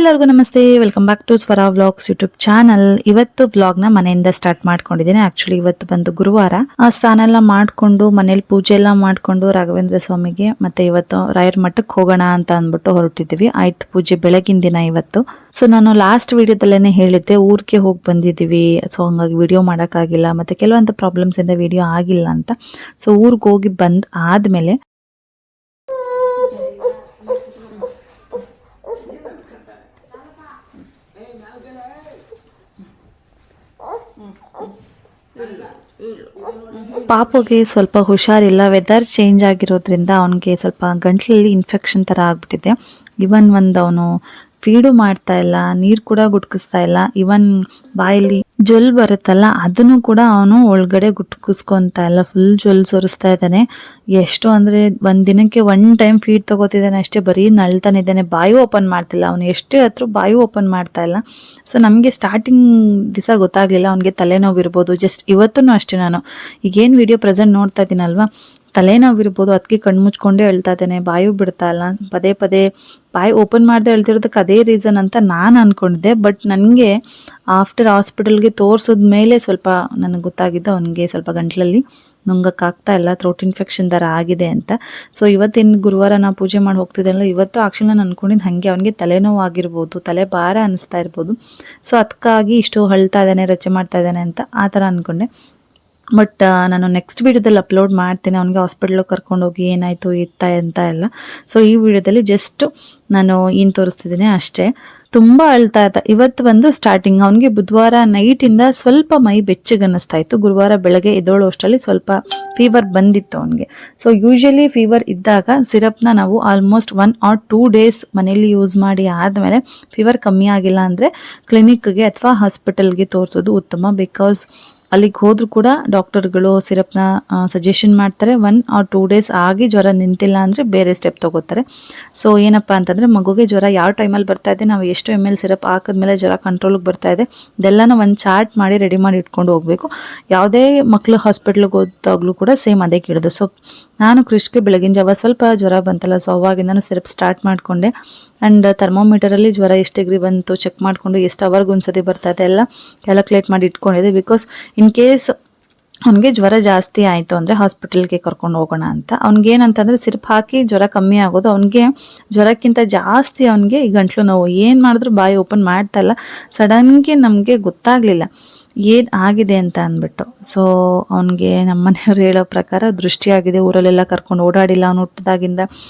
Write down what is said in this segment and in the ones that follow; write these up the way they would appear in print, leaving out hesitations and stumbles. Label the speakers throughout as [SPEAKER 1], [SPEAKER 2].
[SPEAKER 1] ಎಲ್ಲರಿಗೂ ನಮಸ್ತೆ, welcome back to Swara vlogs YouTube channel. ಇವತ್ತು ವ್ಲಾಗ್ ನ ಮನೆಯಿಂದ ಸ್ಟಾರ್ಟ್ ಮಾಡ್ಕೊಂಡಿದ್ದೀನಿ. ಆಕ್ಚುಲಿ ಇವತ್ತು ಬಂದು ಗುರುವಾರ. ಸ್ನಾನ ಎಲ್ಲ ಮಾಡ್ಕೊಂಡು ಮನೇಲಿ ಪೂಜೆ ಎಲ್ಲ ಮಾಡ್ಕೊಂಡು ರಾಘವೇಂದ್ರ ಸ್ವಾಮಿಗೆ ಮತ್ತೆ ಇವತ್ತು ರಾಯರ ಮಠಕ್ಕೆ ಹೋಗೋಣ ಅಂತ ಅಂದ್ಬಿಟ್ಟು ಹೊರಟಿದ್ದೀವಿ. ಆಯ್ತು ಪೂಜೆ ಬೆಳಗಿನ ದಿನ ಇವತ್ತು. ಸೊ ನಾನು ಲಾಸ್ಟ್ ವಿಡಿಯೋದಲ್ಲೇನೆ ಹೇಳಿದ್ದೆ ಊರಿಗೆ ಹೋಗಿ ಬಂದಿದ್ದೀವಿ, ಸೊ ಹಂಗಾಗಿ ವಿಡಿಯೋ ಮಾಡೋಕ್ಕಾಗಿಲ್ಲ, ಮತ್ತೆ ಕೆಲವೊಂದು ಪ್ರಾಬ್ಲಮ್ಸ್ ಇಂದ ವಿಡಿಯೋ ಆಗಿಲ್ಲ ಅಂತ. ಸೊ ಊರಿಗೆ ಹೋಗಿ ಬಂದ್ ಆದ್ಮೇಲೆ ಪಾಪುಗೆ ಸ್ವಲ್ಪ ಹುಷಾರಿಲ್ಲ, ವೆದರ್ ಚೇಂಜ್ ಆಗಿರೋದ್ರಿಂದ ಅವನಿಗೆ ಸ್ವಲ್ಪ ಗಂಟ್ಲಲ್ಲಿ ಇನ್ಫೆಕ್ಷನ್ ಥರ ಆಗ್ಬಿಟ್ಟಿದೆ. ಇವನ್ ಒಂದು ಅವನು ಫೀಡು ಮಾಡ್ತಾ ಇಲ್ಲ, ನೀರು ಕೂಡ ಗುಟ್ಕಿಸ್ತಾ ಇಲ್ಲ. ಇವನ್ ಬಾಯಲ್ಲಿ ಜೊಲ್ ಬರುತ್ತಲ್ಲ ಅದನ್ನು ಕೂಡ ಅವನು ಒಳಗಡೆ ಗುಟ್ಕಿಸ್ಕೊಂತ ಇಲ್ಲ, ಫುಲ್ ಜೊಲ್ ಸೋರಿಸ್ತಾ ಇದ್ದಾನೆ. ಎಷ್ಟು ಅಂದರೆ ಒಂದು ದಿನಕ್ಕೆ 1 ಟೈಮ್ ಫೀಡ್ ತಗೋತಿದ್ದಾನೆ ಅಷ್ಟೇ, ಬರೀ ನಳ್ತಾನೆ ಇದ್ದಾನೆ, ಬಾಯಿ ಓಪನ್ ಮಾಡ್ತಿಲ್ಲ ಅವನು. ಎಷ್ಟೇ ಹತ್ರ ಬಾಯಿ ಓಪನ್ ಮಾಡ್ತಾ ಇಲ್ಲ. ಸೊ ನಮಗೆ ಸ್ಟಾರ್ಟಿಂಗ್ ದಿವಸ ಗೊತ್ತಾಗಲಿಲ್ಲ ಅವನಿಗೆ ತಲೆನೋವು ಇರ್ಬೋದು. ಜಸ್ಟ್ ಇವತ್ತೂ ಅಷ್ಟೇ, ನಾನು ಈಗೇನು ವಿಡಿಯೋ ಪ್ರೆಸೆಂಟ್ ನೋಡ್ತಾ ಇದ್ದೀನಲ್ವಾ, ತಲೆನೋವು ಇರ್ಬೋದು, ಅದಕ್ಕೆ ಕಣ್ಮುಚ್ಕೊಂಡೇ ಹೇಳ್ತಾ ಇದ್ದೇನೆ, ಬಾಯು ಬಿಡ್ತಾ ಇಲ್ಲ, ಪದೇ ಪದೇ ಬಾಯಿ ಓಪನ್ ಮಾಡದೆ ಹೇಳ್ತಿರೋದಕ್ಕೆ ಅದೇ ರೀಸನ್ ಅಂತ ನಾನು ಅಂದ್ಕೊಂಡಿದ್ದೆ. ಬಟ್ ನನಗೆ ಆಫ್ಟರ್ ಹಾಸ್ಪಿಟಲ್ಗೆ ತೋರಿಸಿದ ಮೇಲೆ ಸ್ವಲ್ಪ ನನಗೆ ಗೊತ್ತಾಗಿದ್ದು ಅವನಿಗೆ ಸ್ವಲ್ಪ ಗಂಟ್ಲಲ್ಲಿ ನುಂಗಕ್ಕಾಗ್ತಾ ಇಲ್ಲ, ಥ್ರೋಟ್ ಇನ್ಫೆಕ್ಷನ್ ಥರ ಆಗಿದೆ ಅಂತ. ಸೊ ಇವತ್ತೇನು ಗುರುವಾರ ನಾವು ಪೂಜೆ ಮಾಡಿ ಹೋಗ್ತಿದ್ದಲ್ಲ, ಇವತ್ತು ಆ್ಯಕ್ಚುಲಿ ನಾನು ಅಂದ್ಕೊಂಡಿದ್ದು ಹಾಗೆ ಅವನಿಗೆ ತಲೆನೋವು ಆಗಿರ್ಬೋದು, ತಲೆ ಭಾರ ಅನ್ನಿಸ್ತಾ ಇರ್ಬೋದು. ಸೊ ಅದಕ್ಕಾಗಿ ಇಷ್ಟು ಅಳ್ತಾ ಇದ್ದಾನೆ, ರಚೆ ಮಾಡ್ತಾ ಇದ್ದಾನೆ ಅಂತ ಆ ಥರ ಅಂದ್ಕೊಂಡೆ. ಬಟ್ ನಾನು ನೆಕ್ಸ್ಟ್ ವಿಡಿಯೋದಲ್ಲಿ ಅಪ್ಲೋಡ್ ಮಾಡ್ತೀನಿ ಅವನಿಗೆ ಹಾಸ್ಪಿಟ್ಲಿಗೆ ಕರ್ಕೊಂಡೋಗಿ ಏನಾಯಿತು ಇತ್ತ ಅಂತ ಎಲ್ಲ. ಸೊ ಈ ವಿಡಿಯೋದಲ್ಲಿ ಜಸ್ಟ್ ನಾನು ಏನು ತೋರಿಸ್ತಿದ್ದೀನಿ ಅಷ್ಟೇ. ತುಂಬ ಅಳ್ತಾ ಇದ್ದ. ಇವತ್ತು ಬಂದು ಸ್ಟಾರ್ಟಿಂಗ್ ಅವನಿಗೆ ಬುಧವಾರ ನೈಟಿಂದ ಸ್ವಲ್ಪ ಮೈ ಬೆಚ್ಚಗೆ ಅನ್ನಿಸ್ತಾ ಇತ್ತು. ಗುರುವಾರ ಬೆಳಗ್ಗೆ ಎದ್ದೋಳು ಅಷ್ಟರಲ್ಲಿ ಸ್ವಲ್ಪ ಫೀವರ್ ಬಂದಿತ್ತು ಅವನಿಗೆ. ಸೊ ಯೂಶಲಿ ಫೀವರ್ ಇದ್ದಾಗ ಸಿರಪ್ನ ನಾವು ಆಲ್ಮೋಸ್ಟ್ 1 or 2 days ಮನೇಲಿ ಯೂಸ್ ಮಾಡಿ ಆದಮೇಲೆ ಫೀವರ್ ಕಮ್ಮಿ ಆಗಿಲ್ಲ ಅಂದರೆ ಕ್ಲಿನಿಕ್ಗೆ ಅಥವಾ ಹಾಸ್ಪಿಟಲ್ಗೆ ತೋರಿಸೋದು ಉತ್ತಮ. ಬಿಕಾಸ್ ಅಲ್ಲಿಗೆ ಹೋದ್ರೂ ಕೂಡ ಡಾಕ್ಟರ್ಗಳು ಸಿರಪ್ನ ಸಜೆಷನ್ ಮಾಡ್ತಾರೆ. 1 or 2 days ಆಗಿ ಜ್ವರ ನಿಂತಿಲ್ಲ ಅಂದರೆ ಬೇರೆ ಸ್ಟೆಪ್ ತಗೋತಾರೆ. ಸೊ ಏನಪ್ಪ ಅಂತಂದರೆ ಮಗುಗೆ ಜ್ವರ ಯಾವ ಟೈಮಲ್ಲಿ ಬರ್ತಾ ಇದೆ, ನಾವು ಎಷ್ಟು ml ಸಿರಪ್ ಹಾಕಿದ್ಮೇಲೆ ಜ್ವರ ಕಂಟ್ರೋಲಿಗೆ ಬರ್ತಾ ಇದೆ, ಇದೆಲ್ಲನೂ ಒಂದು ಚಾರ್ಟ್ ಮಾಡಿ ರೆಡಿ ಮಾಡಿ ಇಟ್ಕೊಂಡು ಹೋಗಬೇಕು. ಯಾವುದೇ ಮಕ್ಕಳು ಹಾಸ್ಪಿಟ್ಲಿಗೆ ಹೋದಾಗಲೂ ಕೂಡ ಸೇಮ್ ಅದೇ ಕೇಳೋದು. ಸೊ ನಾನು ಕೃಷ್ಗೆ ಬೆಳಗಿನ ಜಾವ ಸ್ವಲ್ಪ ಜ್ವರ ಬಂತಲ್ಲ, ಸೊ ಅವಾಗಿಂದನೂ ಸಿರಪ್ ಸ್ಟಾರ್ಟ್ ಮಾಡಿಕೊಂಡೆ. ಆ್ಯಂಡ್ ಥರ್ಮೋಮೀಟರಲ್ಲಿ ಜ್ವರ ಎಷ್ಟು ಡಿಗ್ರಿ ಬಂತು ಚೆಕ್ ಮಾಡಿಕೊಂಡು ಎಷ್ಟು ಅವರ್ಗೆ ಒಂದ್ಸತಿ ಬರ್ತಾ ಇದೆ ಎಲ್ಲ ಕ್ಯಾಲ್ಕುಲೇಟ್ ಮಾಡಿ ಇಟ್ಕೊಂಡಿದ್ದೆ. ಬಿಕಾಸ್ ಇನ್ ಕೇಸ್ ಅವನಿಗೆ ಜ್ವರ ಜಾಸ್ತಿ ಆಯಿತು ಅಂದರೆ ಹಾಸ್ಪಿಟಲ್ಗೆ ಕರ್ಕೊಂಡು ಹೋಗೋಣ ಅಂತ. ಅವ್ನಿಗೇನಂತಂದರೆ ಸಿರಪ್ ಹಾಕಿ ಜ್ವರ ಕಮ್ಮಿ ಆಗೋದು, ಅವನಿಗೆ ಜ್ವರಕ್ಕಿಂತ ಜಾಸ್ತಿ ಅವನಿಗೆ ಈ ಗಂಟ್ಲು ನೋವು. ಏನು ಮಾಡಿದ್ರು ಬಾಯಿ ಓಪನ್ ಮಾಡ್ತಾ ಇಲ್ಲ. ಸಡನ್ಗೆ ನಮಗೆ ಗೊತ್ತಾಗಲಿಲ್ಲ ಏನು ಆಗಿದೆ ಅಂತ ಅಂದ್ಬಿಟ್ಟು. ಸೊ ಅವನಿಗೆ ನಮ್ಮನೆಯವ್ರು ಹೇಳೋ ಪ್ರಕಾರ ದೃಷ್ಟಿ ಆಗಿದೆ. ಊರಲ್ಲೆಲ್ಲ ಕರ್ಕೊಂಡು ಓಡಾಡಿಲ್ಲ ಅವನು ಹುಟ್ಟಿದಾಗಿಂದ,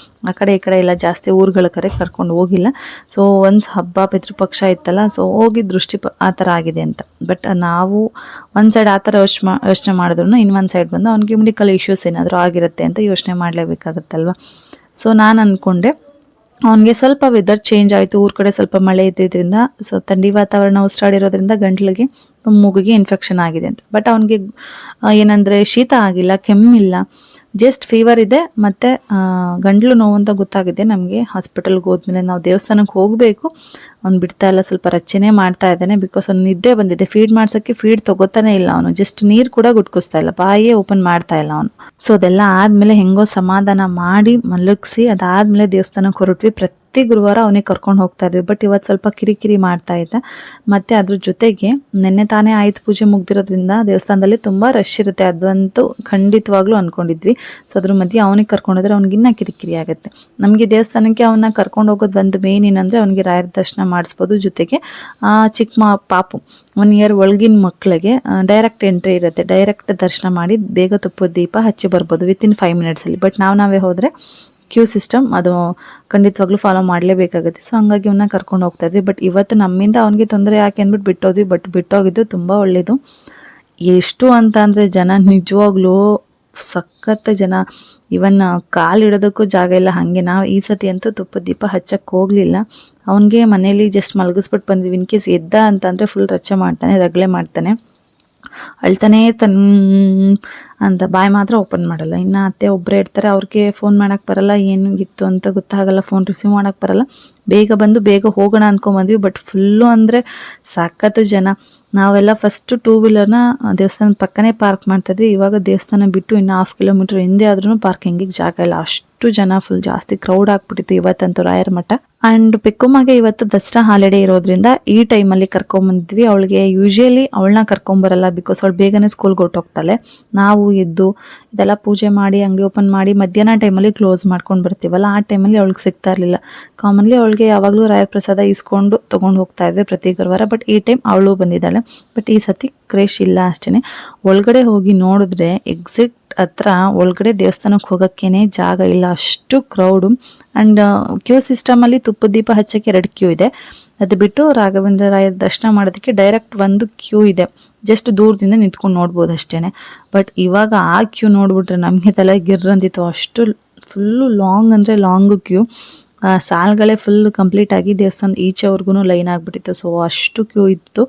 [SPEAKER 1] ಆ ಕಡೆ ಈ ಕಡೆ ಎಲ್ಲ ಜಾಸ್ತಿ ಊರುಗಳ ಕಡೆ ಕರ್ಕೊಂಡು ಹೋಗಿಲ್ಲ. ಸೊ ಒಂದು ಹಬ್ಬ ಪಿತೃಪಕ್ಷ ಇತ್ತಲ್ಲ, ಸೊ ಹೋಗಿ ದೃಷ್ಟಿ ಆ ಥರ ಆಗಿದೆ ಅಂತ. ಬಟ್ ನಾವು ಒಂದು ಸೈಡ್ ಆ ಥರ ಯೋಚನೆ ಮಾಡಿದ್ರು ಇನ್ನೊಂದು ಸೈಡ್ ಬಂದು ಅವ್ನಿಗೆ ಮೆಡಿಕಲ್ ಇಶ್ಯೂಸ್ ಏನಾದರೂ ಆಗಿರುತ್ತೆ ಅಂತ ಯೋಚನೆ ಮಾಡಲೇಬೇಕಾಗತ್ತಲ್ವ. ಸೊ ನಾನು ಅಂದ್ಕೊಂಡೆ ಅವನಿಗೆ ಸ್ವಲ್ಪ ವೆದರ್ ಚೇಂಜ್ ಆಯಿತು, ಊರ ಕಡೆ ಸ್ವಲ್ಪ ಮಳೆ ಇದ್ದಿದ್ದರಿಂದ, ಸೊ ಥಂಡಿ ವಾತಾವರಣ ಉಸಿರಾಡಿರೋದ್ರಿಂದ ಗಂಟ್ಲಿಗೆ ಮೂಗಿಗೆ ಇನ್ಫೆಕ್ಷನ್ ಆಗಿದೆ ಅಂತ. ಬಟ್ ಅವನಿಗೆ ಏನಂದರೆ ಶೀತ ಆಗಿಲ್ಲ, ಕೆಮ್ಮಿಲ್ಲ, ಜಸ್ಟ್ ಫೀವರ್ ಇದೆ ಮತ್ತು ಗಂಟ್ಲು ನೋವು ಅಂತ ಗೊತ್ತಾಗಿದೆ ನಮಗೆ. ಹಾಸ್ಪಿಟಲ್ಗೆ ಹೋದ್ಮೇಲೆ ನಾವು ದೇವಸ್ಥಾನಕ್ಕೆ ಹೋಗಬೇಕು, ಅವ್ನು ಬಿಡ್ತಾ ಇಲ್ಲ, ಸ್ವಲ್ಪ ರಚನೆ ಮಾಡ್ತಾ ಇದ್ದಾನೆ. ಬಿಕಾಸ್ ಅವ್ನು ನಿದ್ದೆ ಬಂದಿದೆ, ಫೀಡ್ ಮಾಡ್ಸೋಕ್ಕೆ ಫೀಡ್ ತಗೋತಾನೆ ಇಲ್ಲ ಅವನು, ಜಸ್ಟ್ ನೀರು ಕೂಡ ಗುಟ್ಕಿಸ್ತಾ ಇಲ್ಲ, ಬಾಯಿಯೇ ಓಪನ್ ಮಾಡ್ತಾ ಇಲ್ಲ ಅವನು. ಸೊ ಅದೆಲ್ಲ ಆದಮೇಲೆ ಹೆಂಗೋ ಸಮಾಧಾನ ಮಾಡಿ ಮಲಗಿಸಿ ಅದಾದಮೇಲೆ ದೇವಸ್ಥಾನಕ್ಕೆ ಹೊರಟ್ವಿ. ಪ್ರತಿ ಗುರುವಾರ ಅವನಿಗೆ ಕರ್ಕೊಂಡು ಹೋಗ್ತಾ ಇದ್ವಿ. ಬಟ್ ಇವತ್ತು ಸ್ವಲ್ಪ ಕಿರಿಕಿರಿ ಮಾಡ್ತಾ ಇದ್ದ. ಮತ್ತು ಅದ್ರ ಜೊತೆಗೆ ನಿನ್ನೆ ತಾನೇ ಆಯುಧ ಪೂಜೆ ಮುಗ್ದಿರೋದ್ರಿಂದ ದೇವಸ್ಥಾನದಲ್ಲಿ ತುಂಬ ರಶ್ ಇರುತ್ತೆ, ಅದಂತೂ ಖಂಡಿತವಾಗ್ಲೂ ಅಂದ್ಕೊಂಡಿದ್ವಿ. ಸೊ ಅದ್ರ ಮಧ್ಯೆ ಅವನಿಗೆ ಕರ್ಕೊಂಡೋದ್ರೆ ಅವ್ನಿಗಿನ್ನ ಕಿರಿಕಿರಿ ಆಗುತ್ತೆ. ನಮಗೆ ದೇವಸ್ಥಾನಕ್ಕೆ ಅವನ್ನ ಕರ್ಕೊಂಡು ಹೋಗೋದು ಒಂದು ಮೇನ್ ಏನಂದರೆ ಅವನಿಗೆ ರಾಯರ ದರ್ಶನ ಮಾಡಿಸ್ಬೋದು. ಜೊತೆಗೆ ಚಿಕ್ಕ ಪಾಪು 1 year ಒಳಗಿನ ಮಕ್ಕಳಿಗೆ ಡೈರೆಕ್ಟ್ ಎಂಟ್ರಿ ಇರುತ್ತೆ, ಡೈರೆಕ್ಟ್ ದರ್ಶನ ಮಾಡಿ ಬೇಗ ತುಪ್ಪದ ದೀಪ ಹಚ್ಚಿ ಬರ್ಬೋದು ವಿತಿನ್ 5 minutesಲ್ಲಿ. ಬಟ್ ನಾವೇ ಹೋದರೆ ಕ್ಯೂ ಸಿಸ್ಟಮ್ ಅದು ಖಂಡಿತವಾಗ್ಲೂ ಫಾಲೋ ಮಾಡಲೇಬೇಕಾಗುತ್ತೆ. ಸೊ ಹಂಗಾಗಿ ಅವನ್ನ ಕರ್ಕೊಂಡು ಹೋಗ್ತಾ ಇದ್ವಿ. ಬಟ್ ಇವತ್ತು ನಮ್ಮಿಂದ ಅವನಿಗೆ ತೊಂದರೆ ಯಾಕೆ ಅಂದ್ಬಿಟ್ಟು ಬಿಟ್ಟೋದ್ವಿ. ಬಟ್ ಬಿಟ್ಟೋಗಿದ್ದು ತುಂಬ ಒಳ್ಳೆಯದು. ಎಷ್ಟು ಅಂತ ಅಂದರೆ ಜನ ನಿಜವಾಗ್ಲೂ ಸಖತ್ ಜನ, ಇವನ್ ಕಾಲಿಡೋದಕ್ಕೂ ಜಾಗ ಇಲ್ಲ. ಹಾಗೆ ನಾವು ಈ ಸತಿ ಅಂತೂ ತುಪ್ಪದ ದೀಪ ಹಚ್ಚಕ್ಕೆ ಹೋಗಲಿಲ್ಲ. ಅವನಿಗೆ ಮನೇಲಿ ಜಸ್ಟ್ ಮಲಗಿಸ್ಬಿಟ್ಟು ಬಂದ್ವಿ. ಇನ್ ಕೇಸ್ ಎದ್ದ ಅಂತಂದರೆ ಫುಲ್ ರಚೆ ಮಾಡ್ತಾನೆ, ರಗಳೆ ಮಾಡ್ತಾನೆ, ಅಳ್ತಾನೆ ಅಂತ ಬಾಯಿ ಮಾತ್ರ ಓಪನ್ ಮಾಡಲ್ಲ. ಇನ್ನು ಅತ್ತೆ ಒಬ್ಬರೇ ಇರ್ತಾರೆ, ಅವ್ರಿಗೆ ಫೋನ್ ಮಾಡೋಕ್ಕೆ ಬರಲ್ಲ, ಏನು ಇತ್ತು ಅಂತ ಗೊತ್ತಾಗಲ್ಲ, ಫೋನ್ ರಿಸೀವ್ ಮಾಡೋಕ್ಕೆ ಬರಲ್ಲ. ಬೇಗ ಬಂದು ಬೇಗ ಹೋಗೋಣ ಅಂದ್ಕೊಂಬಂದ್ವಿ. ಬಟ್ ಫುಲ್ಲು ಅಂದರೆ ಸಖತ್ತು ಜನ. ನಾವೆಲ್ಲ ಫಸ್ಟು 2 ವೀಲರ್ನ ದೇವಸ್ಥಾನದ ಪಕ್ಕನೇ ಪಾರ್ಕ್ ಮಾಡ್ತಾಯಿದ್ವಿ. ಇವಾಗ ದೇವಸ್ಥಾನ ಬಿಟ್ಟು ಇನ್ನು 1/2 ಕಿಲೋಮೀಟರ್ ಹಿಂದೆ ಆದ್ರೂ ಪಾರ್ಕಿಂಗಿಗೆ ಜಾಗ ಇಲ್ಲ, ಅಷ್ಟು ಜನ, ಫುಲ್ ಜಾಸ್ತಿ ಕ್ರೌಡ್ ಆಗ್ಬಿಟ್ಟಿತ್ತು ಇವತ್ತಂತೂ ರಾಯರ ಮಠ. ಆ್ಯಂಡ್ ಪಿಕ್ಕಮ್ಮಗೆ ಇವತ್ತು ದಸರಾ ಹಾಲಿಡೇ ಇರೋದ್ರಿಂದ ಈ ಟೈಮಲ್ಲಿ ಕರ್ಕೊಂಬಂದಿದ್ವಿ. ಅವಳಿಗೆ ಯೂಶಲಿ ಅವಳನ್ನ ಕರ್ಕೊಂಬರಲ್ಲ, ಬಿಕಾಸ್ ಅವಳು ಬೇಗನೆ ಸ್ಕೂಲ್ಗೆ ಹೊರಟೋಗ್ತಾಳೆ. ನಾವು ಎದ್ದು ಇದೆಲ್ಲ ಪೂಜೆ ಮಾಡಿ ಅಂಗಡಿ ಓಪನ್ ಮಾಡಿ ಮಧ್ಯಾಹ್ನ ಟೈಮಲ್ಲಿ ಕ್ಲೋಸ್ ಮಾಡ್ಕೊಂಡು ಬರ್ತೀವಲ್ಲ, ಆ ಟೈಮಲ್ಲಿ ಅವಳಿಗೆ ಸಿಗ್ತಾ ಇರಲಿಲ್ಲ. ಕಾಮನ್ಲಿ ಅವಳಿಗೆ ಯಾವಾಗಲೂ ರಾಯರ ಪ್ರಸಾದ ಇಸ್ಕೊಂಡು ತೊಗೊಂಡು ಹೋಗ್ತಾ ಇದ್ವಿ ಪ್ರತಿ ಗುರುವಾರ. ಬಟ್ ಈ ಟೈಮ್ ಅವಳು ಬಂದಿದ್ದಾಳೆ. ಬಟ್ ಈ ಸತಿ ಕ್ರೇಶ್ ಇಲ್ಲ ಅಷ್ಟೇ. ಒಳಗಡೆ ಹೋಗಿ ನೋಡಿದ್ರೆ ಎಕ್ಸಿಟ್ ಹತ್ರ ಒಳಗಡೆ ದೇವಸ್ಥಾನಕ್ಕೆ ಹೋಗೋಕ್ಕೇನೆ ಜಾಗ ಇಲ್ಲ, ಅಷ್ಟು ಕ್ರೌಡು. ಆ್ಯಂಡ್ ಕ್ಯೂ ಸಿಸ್ಟಮಲ್ಲಿ ತುಪ್ಪದ ದೀಪ ಹಚ್ಚೋಕ್ಕೆ 2 ಕ್ಯೂ ಇದೆ. ಅದು ಬಿಟ್ಟು ರಾಘವೇಂದ್ರ ರಾಯರ ದರ್ಶನ ಮಾಡೋದಕ್ಕೆ ಡೈರೆಕ್ಟ್ 1 ಕ್ಯೂ ಇದೆ. ಜಸ್ಟ್ ದೂರದಿಂದ ನಿಂತ್ಕೊಂಡು ನೋಡ್ಬೋದು ಅಷ್ಟೇ. ಬಟ್ ಇವಾಗ ಆ ಕ್ಯೂ ನೋಡ್ಬಿಟ್ರೆ ನಮಗೆ ತಲೆ ಗಿರ್ರಂದಿತ್ತು, ಅಷ್ಟು ಫುಲ್ಲು ಲಾಂಗ್ ಅಂದರೆ ಲಾಂಗು ಕ್ಯೂ. ಸಾಲ್ಗಳೇ ಫುಲ್ ಕಂಪ್ಲೀಟ್ ಆಗಿ ದೇವಸ್ಥಾನದ ಈಚೆವರೆಗೂ ಲೈನ್ ಆಗಿಬಿಟ್ಟಿತ್ತು. ಸೊ ಅಷ್ಟು ಕ್ಯೂ ಇತ್ತು,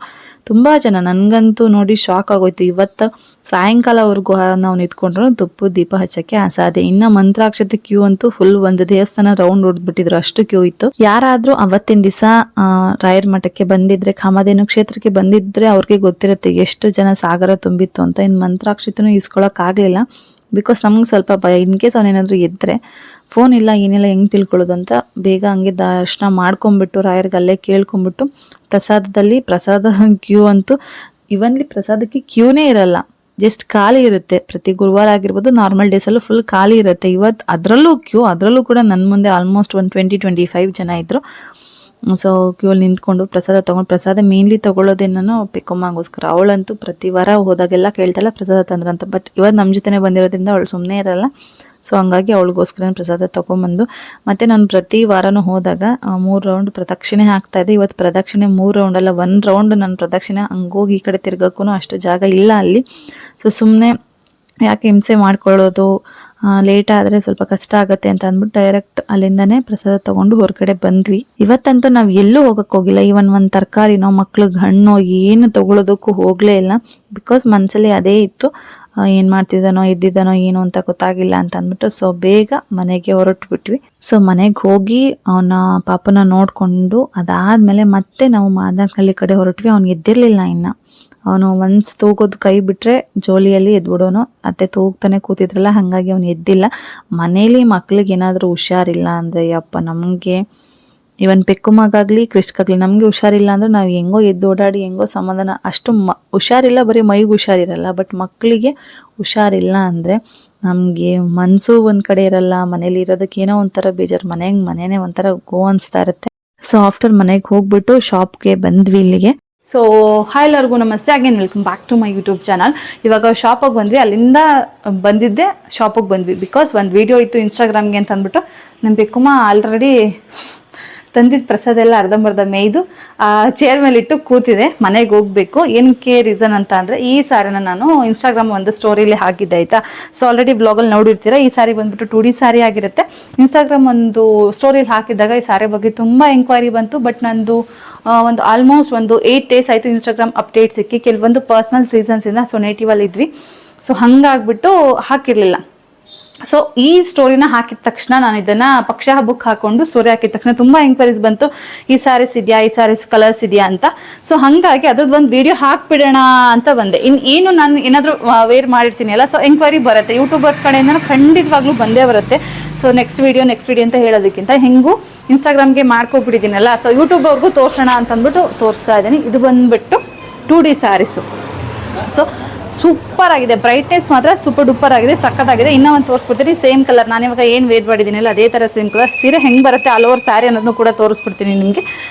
[SPEAKER 1] ತುಂಬ ಜನ. ನನಗಂತೂ ನೋಡಿ ಶಾಕ್ ಆಗೋಯ್ತು. ಇವತ್ತು ಸಾಯಂಕಾಲವರೆಗೂ ನಾವು ನಿಂತ್ಕೊಂಡ್ರು ತುಪ್ಪದ ದೀಪ ಹಚ್ಚಕ್ಕೆ ಅಸಾಧ್ಯ. ಇನ್ನು ಮಂತ್ರಾಕ್ಷತೆ ಕ್ಯೂ ಅಂತೂ ಫುಲ್ ಒಂದು ದೇವಸ್ಥಾನ ರೌಂಡ್ ಹೊಡ್ಬಿಟ್ಟಿದ್ರು, ಅಷ್ಟು ಕ್ಯೂ ಇತ್ತು. ಯಾರಾದರೂ ಅವತ್ತಿನ ದಿವಸ ರಾಯರ ಮಠಕ್ಕೆ ಬಂದಿದ್ರೆ, ಕಾಮಧೇನು ಕ್ಷೇತ್ರಕ್ಕೆ ಬಂದಿದ್ರೆ ಅವ್ರಿಗೆ ಗೊತ್ತಿರುತ್ತೆ ಎಷ್ಟು ಜನ ಸಾಗರ ತುಂಬಿತ್ತು ಅಂತ. ಇನ್ನು ಮಂತ್ರಾಕ್ಷತೆನೂ ಇಸ್ಕೊಳಕ್ಕಾಗಲಿಲ್ಲ, ಬಿಕಾಸ್ ನಮ್ಗೆ ಸ್ವಲ್ಪ ಭಯ. ಇನ್ ಕೇಸ್ ಅವನೇನಾದರೂ ಎದ್ದರೆ ಫೋನ್ ಇಲ್ಲ ಏನಿಲ್ಲ ಹೆಂಗೆ ತಿಳ್ಕೊಳ್ಳೋದು ಅಂತ ಬೇಗ ಹಂಗೆ ದರ್ಶನ ಮಾಡ್ಕೊಂಬಿಟ್ಟು ರಾಯರಿಗೆ ಅಲ್ಲೇ ಕೇಳ್ಕೊಂಬಿಟ್ಟು ಪ್ರಸಾದ ಕ್ಯೂ ಅಂತೂ ಇವನ್ಲಿ ಪ್ರಸಾದಕ್ಕೆ ಕ್ಯೂನೇ ಇರಲ್ಲ, ಜಸ್ಟ್ ಖಾಲಿ ಇರುತ್ತೆ. ಪ್ರತಿ ಗುರುವಾರ ಆಗಿರ್ಬೋದು, ನಾರ್ಮಲ್ ಡೇಸಲ್ಲೂ ಫುಲ್ ಖಾಲಿ ಇರುತ್ತೆ. ಇವತ್ತು ಅದರಲ್ಲೂ ಕ್ಯೂ, ಅದರಲ್ಲೂ ಕೂಡ ನನ್ನ ಮುಂದೆ ಆಲ್ಮೋಸ್ಟ್ 20-25 ಜನ ಇದ್ದರು. ಸೊ ಕ್ಯೂಲ್ಲಿ ನಿಂತ್ಕೊಂಡು ಪ್ರಸಾದ ತೊಗೊಂಡು, ಪ್ರಸಾದ ಮೇನ್ಲಿ ತೊಗೊಳ್ಳೋದೇನೋ ಪಿಕ್ಕಮ್ಮಗೋಸ್ಕರ. ಅವಳಂತೂ ಪ್ರತಿ ವಾರ ಹೋದಾಗೆಲ್ಲ ಕೇಳ್ತಾಳೆ ಪ್ರಸಾದ ತಂದ್ರಂತ. ಬಟ್ ಇವತ್ತು ನಮ್ಮ ಜೊತೆನೇ ಬಂದಿರೋದ್ರಿಂದ ಅವಳು ಸುಮ್ಮನೆ ಇರಲ್ಲ. ಸೊ ಹಂಗಾಗಿ ಅವಳಿಗೋಸ್ಕರ ಪ್ರಸಾದ ತೊಗೊಂಬಂದು, ಮತ್ತು ನಾನು ಪ್ರತಿ ವಾರನೂ ಹೋದಾಗ 3 ರೌಂಡ್ ಪ್ರದಕ್ಷಿಣೆ ಹಾಕ್ತಾಯಿದ್ದೆ. ಇವತ್ತು ಪ್ರದಕ್ಷಿಣೆ 3 ರೌಂಡ್ ಅಲ್ಲ, 1 ರೌಂಡ್ ನನ್ನ ಪ್ರದಕ್ಷಿಣೆ. ಹಂಗೋಗಿ ಈ ಕಡೆ ತಿರ್ಗೋಕ್ಕೂ ಅಷ್ಟು ಜಾಗ ಇಲ್ಲ ಅಲ್ಲಿ. ಸೊ ಸುಮ್ಮನೆ ಯಾಕೆ ಹಿಂಸೆ ಮಾಡ್ಕೊಳ್ಳೋದು, ಲೇಟ್ ಆದರೆ ಸ್ವಲ್ಪ ಕಷ್ಟ ಆಗುತ್ತೆ ಅಂತ ಅಂದ್ಬಿಟ್ಟು ಡೈರೆಕ್ಟ್ ಅಲ್ಲಿಂದನೇ ಪ್ರಸಾದ ತೊಗೊಂಡು ಹೊರಗಡೆ ಬಂದ್ವಿ. ಇವತ್ತಂತೂ ನಾವು ಎಲ್ಲೂ ಹೋಗಕ್ಕೆ ಹೋಗಿಲ್ಲ. ಈವನ್ ಒಂದು ತರಕಾರಿನೋ ಮಕ್ಳಿಗೆ ಹಣ್ಣು ಏನು ತೊಗೊಳೋದಕ್ಕೂ ಹೋಗಲೇ ಇಲ್ಲ. ಬಿಕಾಸ್ ಮನಸ್ಸಲ್ಲಿ ಅದೇ ಇತ್ತು, ಏನು ಮಾಡ್ತಿದ್ದಾನೋ ಎದ್ದಿದ್ದಾನೋ ಏನು ಅಂತ ಗೊತ್ತಾಗಿಲ್ಲ ಅಂತ ಅಂದ್ಬಿಟ್ಟು. ಸೊ ಬೇಗ ಮನೆಗೆ ಹೊರಟ್ಬಿಟ್ವಿ. ಸೊ ಮನೆಗೆ ಹೋಗಿ ಅವನ ಪಾಪನ ನೋಡಿಕೊಂಡು ಅದಾದಮೇಲೆ ಮತ್ತೆ ನಾವು ಮಾದನಹಳ್ಳಿ ಕಡೆ ಹೊರಟ್ವಿ. ಅವ್ನು ಎದ್ದಿರಲಿಲ್ಲ ಇನ್ನು. ಅವನು ಒನ್ಸ್ ತೂಗೋದು ಕೈ ಬಿಟ್ಟರೆ ಜೋಲಿಯಲ್ಲಿ ಎದ್ಬಿಡೋನು. ಅತ್ತೆ ತೂಗ್ತಾನೆ ಕೂತಿದ್ರಲ್ಲ, ಹಾಗಾಗಿ ಅವನು ಎದ್ದಿಲ್ಲ. ಮನೇಲಿ ಮಕ್ಳಿಗೆ ಏನಾದರೂ ಹುಷಾರಿಲ್ಲ ಅಂದರೆ ಯಪ್ಪ ನಮಗೆ, ಇವನ್ ಪೆಕ್ಕುಮಗಾಗಲಿ ಕ್ರಿಸ್ಕಾಗಲಿ ನಮಗೆ ಹುಷಾರಿಲ್ಲ ಅಂದರೆ ನಾವು ಹೆಂಗೋ ಎದ್ದು ಓಡಾಡಿ ಹೆಂಗೋ ಸಮಾಧಾನ. ಅಷ್ಟು ಹುಷಾರಿಲ್ಲ, ಬರೀ ಮೈಗೆ ಹುಷಾರಿರಲ್ಲ. ಬಟ್ ಮಕ್ಕಳಿಗೆ ಹುಷಾರಿಲ್ಲ ಅಂದರೆ ನಮಗೆ ಮನಸ್ಸು ಒಂದು ಕಡೆ ಇರಲ್ಲ, ಮನೇಲಿ ಇರೋದಕ್ಕೆ ಏನೋ ಒಂಥರ ಬೇಜಾರು, ಮನೆಯೇ ಒಂಥರ ಗೋ ಅನಿಸ್ತಾ ಇರುತ್ತೆ. ಸೊ ಆಫ್ಟರ್ ಮನೆಗೆ ಹೋಗ್ಬಿಟ್ಟು ಶಾಪ್ಗೆ ಬಂದ್ವಿ ಇಲ್ಲಿಗೆ. ಸೊ ಹಾಯ್ ಎಲ್ಲರಿಗೂ ನಮಸ್ತೆ, again welcome back to my YouTube channel. ಇವಾಗ ಶಾಪಿಗೆ ಬಂದ್ವಿ, ಅಲ್ಲಿಂದ ಬಂದಿದ್ದೆ ಶಾಪಿಗೆ ಬಂದ್ವಿ. ಬಿಕಾಸ್ ಒಂದು ವಿಡಿಯೋ ಇತ್ತು ಇನ್ಸ್ಟಾಗ್ರಾಮ್ಗೆ ಅಂತ ಅಂದ್ಬಿಟ್ಟು ನಮ್ಮ ಬೆಕ್ಕುಮ್ಮ ಆಲ್ರೆಡಿ ತಂದಿದ್ದ ಪ್ರಸಾದ ಎಲ್ಲ ಅರ್ಧಂಬರ್ಧ ಮೇಯ್ದು ಚೇರ್ ಮೇಲೆ ಇಟ್ಟು ಕೂತಿದೆ. ಮನೆಗೆ ಹೋಗಬೇಕು. ಏನಕ್ಕೆ ರೀಸನ್ ಅಂತ ಅಂದರೆ, ಈ ಸಾರಿನ ನಾನು ಇನ್ಸ್ಟಾಗ್ರಾಮ್ ಒಂದು ಸ್ಟೋರಿಲಿ ಹಾಕಿದ್ದೆ ಆಯಿತಾ. ಸೊ ಆಲ್ರೆಡಿ ಬ್ಲಾಗಲ್ಲಿ ನೋಡಿರ್ತೀರ. ಈ ಸಾರಿ ಬಂದ್ಬಿಟ್ಟು 2D ಸಾರಿ ಆಗಿರುತ್ತೆ. ಇನ್ಸ್ಟಾಗ್ರಾಮ್ ಒಂದು ಸ್ಟೋರಿಲಿ ಹಾಕಿದಾಗ ಈ ಸಾರಿ ಬಗ್ಗೆ ತುಂಬ ಎಂಕ್ವೈರಿ ಬಂತು. ಬಟ್ ನಂದು ಒಂದು ಆಲ್ಮೋಸ್ಟ್ 8 ಡೇಸ್ ಆಯಿತು ಇನ್ಸ್ಟಾಗ್ರಾಮ್ ಅಪ್ಡೇಟ್ ಸಿಕ್ಕಿ. ಕೆಲವೊಂದು ಪರ್ಸ್ನಲ್ ರೀಸನ್ಸಿಂದ ಸೊ ನೇಟಿವಲ್ಲಿ ಇದ್ವಿ. ಸೊ ಹಾಗಾಗ್ಬಿಟ್ಟು ಹಾಕಿರಲಿಲ್ಲ. ಸೊ ಈ ಸ್ಟೋರಿನ ಹಾಕಿದ ತಕ್ಷಣ ನಾನು ಇದನ್ನ ಪಕ್ಷ ಹಬ್ಬಕ್ಕೆ ಹಾಕೊಂಡು ಸ್ಟೋರಿ ಹಾಕಿದ ತಕ್ಷಣ ತುಂಬ ಎಂಕ್ವೈರೀಸ್ ಬಂತು, ಈ ಸ್ಯಾರೀಸ್ ಇದೆಯಾ, ಈ ಸ್ಯಾರೀಸ್ ಕಲರ್ಸ್ ಇದೆಯಾ ಅಂತ. ಸೊ ಹಾಗಾಗಿ ಅದ್ರದ್ದು ಒಂದು ವಿಡಿಯೋ ಹಾಕ್ಬಿಡೋಣ ಅಂತ ಬಂದೆ. ಏನು ನಾನು ಏನಾದರೂ ವೇರ್ ಮಾಡಿರ್ತೀನಿ ಅಲ್ಲ, ಸೊ ಎಂಕ್ವೈರಿ ಬರುತ್ತೆ ಯೂಟ್ಯೂಬರ್ಸ್ ಕಡೆಯಿಂದ, ಖಂಡಿತವಾಗ್ಲೂ ಬಂದೇ ಬರುತ್ತೆ. ಸೊ ನೆಕ್ಸ್ಟ್ ವಿಡಿಯೋ ಅಂತ ಹೇಳೋದಕ್ಕಿಂತ ಹೆಂಗೂ ಇನ್ಸ್ಟಾಗ್ರಾಮ್ಗೆ ಮಾಡ್ಕೊಬಿಟ್ಟಿದ್ದೀನಲ್ಲ, ಸೊ ಯೂಟ್ಯೂಬ್ ಅವ್ರಿಗೂ ತೋರಿಸೋಣ ಅಂತಂದ್ಬಿಟ್ಟು ತೋರಿಸ್ತಾ ಇದ್ದೀನಿ. ಇದು ಬಂದ್ಬಿಟ್ಟು 2D ಸ್ಯಾರೀಸು. ಸೊ ಸೂಪರ್ ಆಗಿದೆ, ಬ್ರೈಟ್ನೆಸ್ ಮಾತ್ರ ಸೂಪರ್ ಡೂಪರ್ ಆಗಿದೆ, ಸಕ್ಕತ್ತಾಗಿದೆ. ಇನ್ನೂ ಒಂದು ತೋರಿಸ್ಬಿಡ್ತೀನಿ ಸೇಮ್ ಕಲರ್. ನಾನು ಇವಾಗ ಏನು ವೇರ್ ಮಾಡಿದ್ದೀನಲ್ಲ ಅದೇ ಥರ ಸೇಮ್ ಕಲರ್. ಸೀರೆ ಹೆಂಗೆ ಬರುತ್ತೆ ಆಲ್ ಓವರ್ ಸ್ಯಾರಿ ಅನ್ನೋದನ್ನು ಕೂಡ ತೋರಿಸ್ಬಿಡ್ತೀನಿ ನಿಮಗೆ.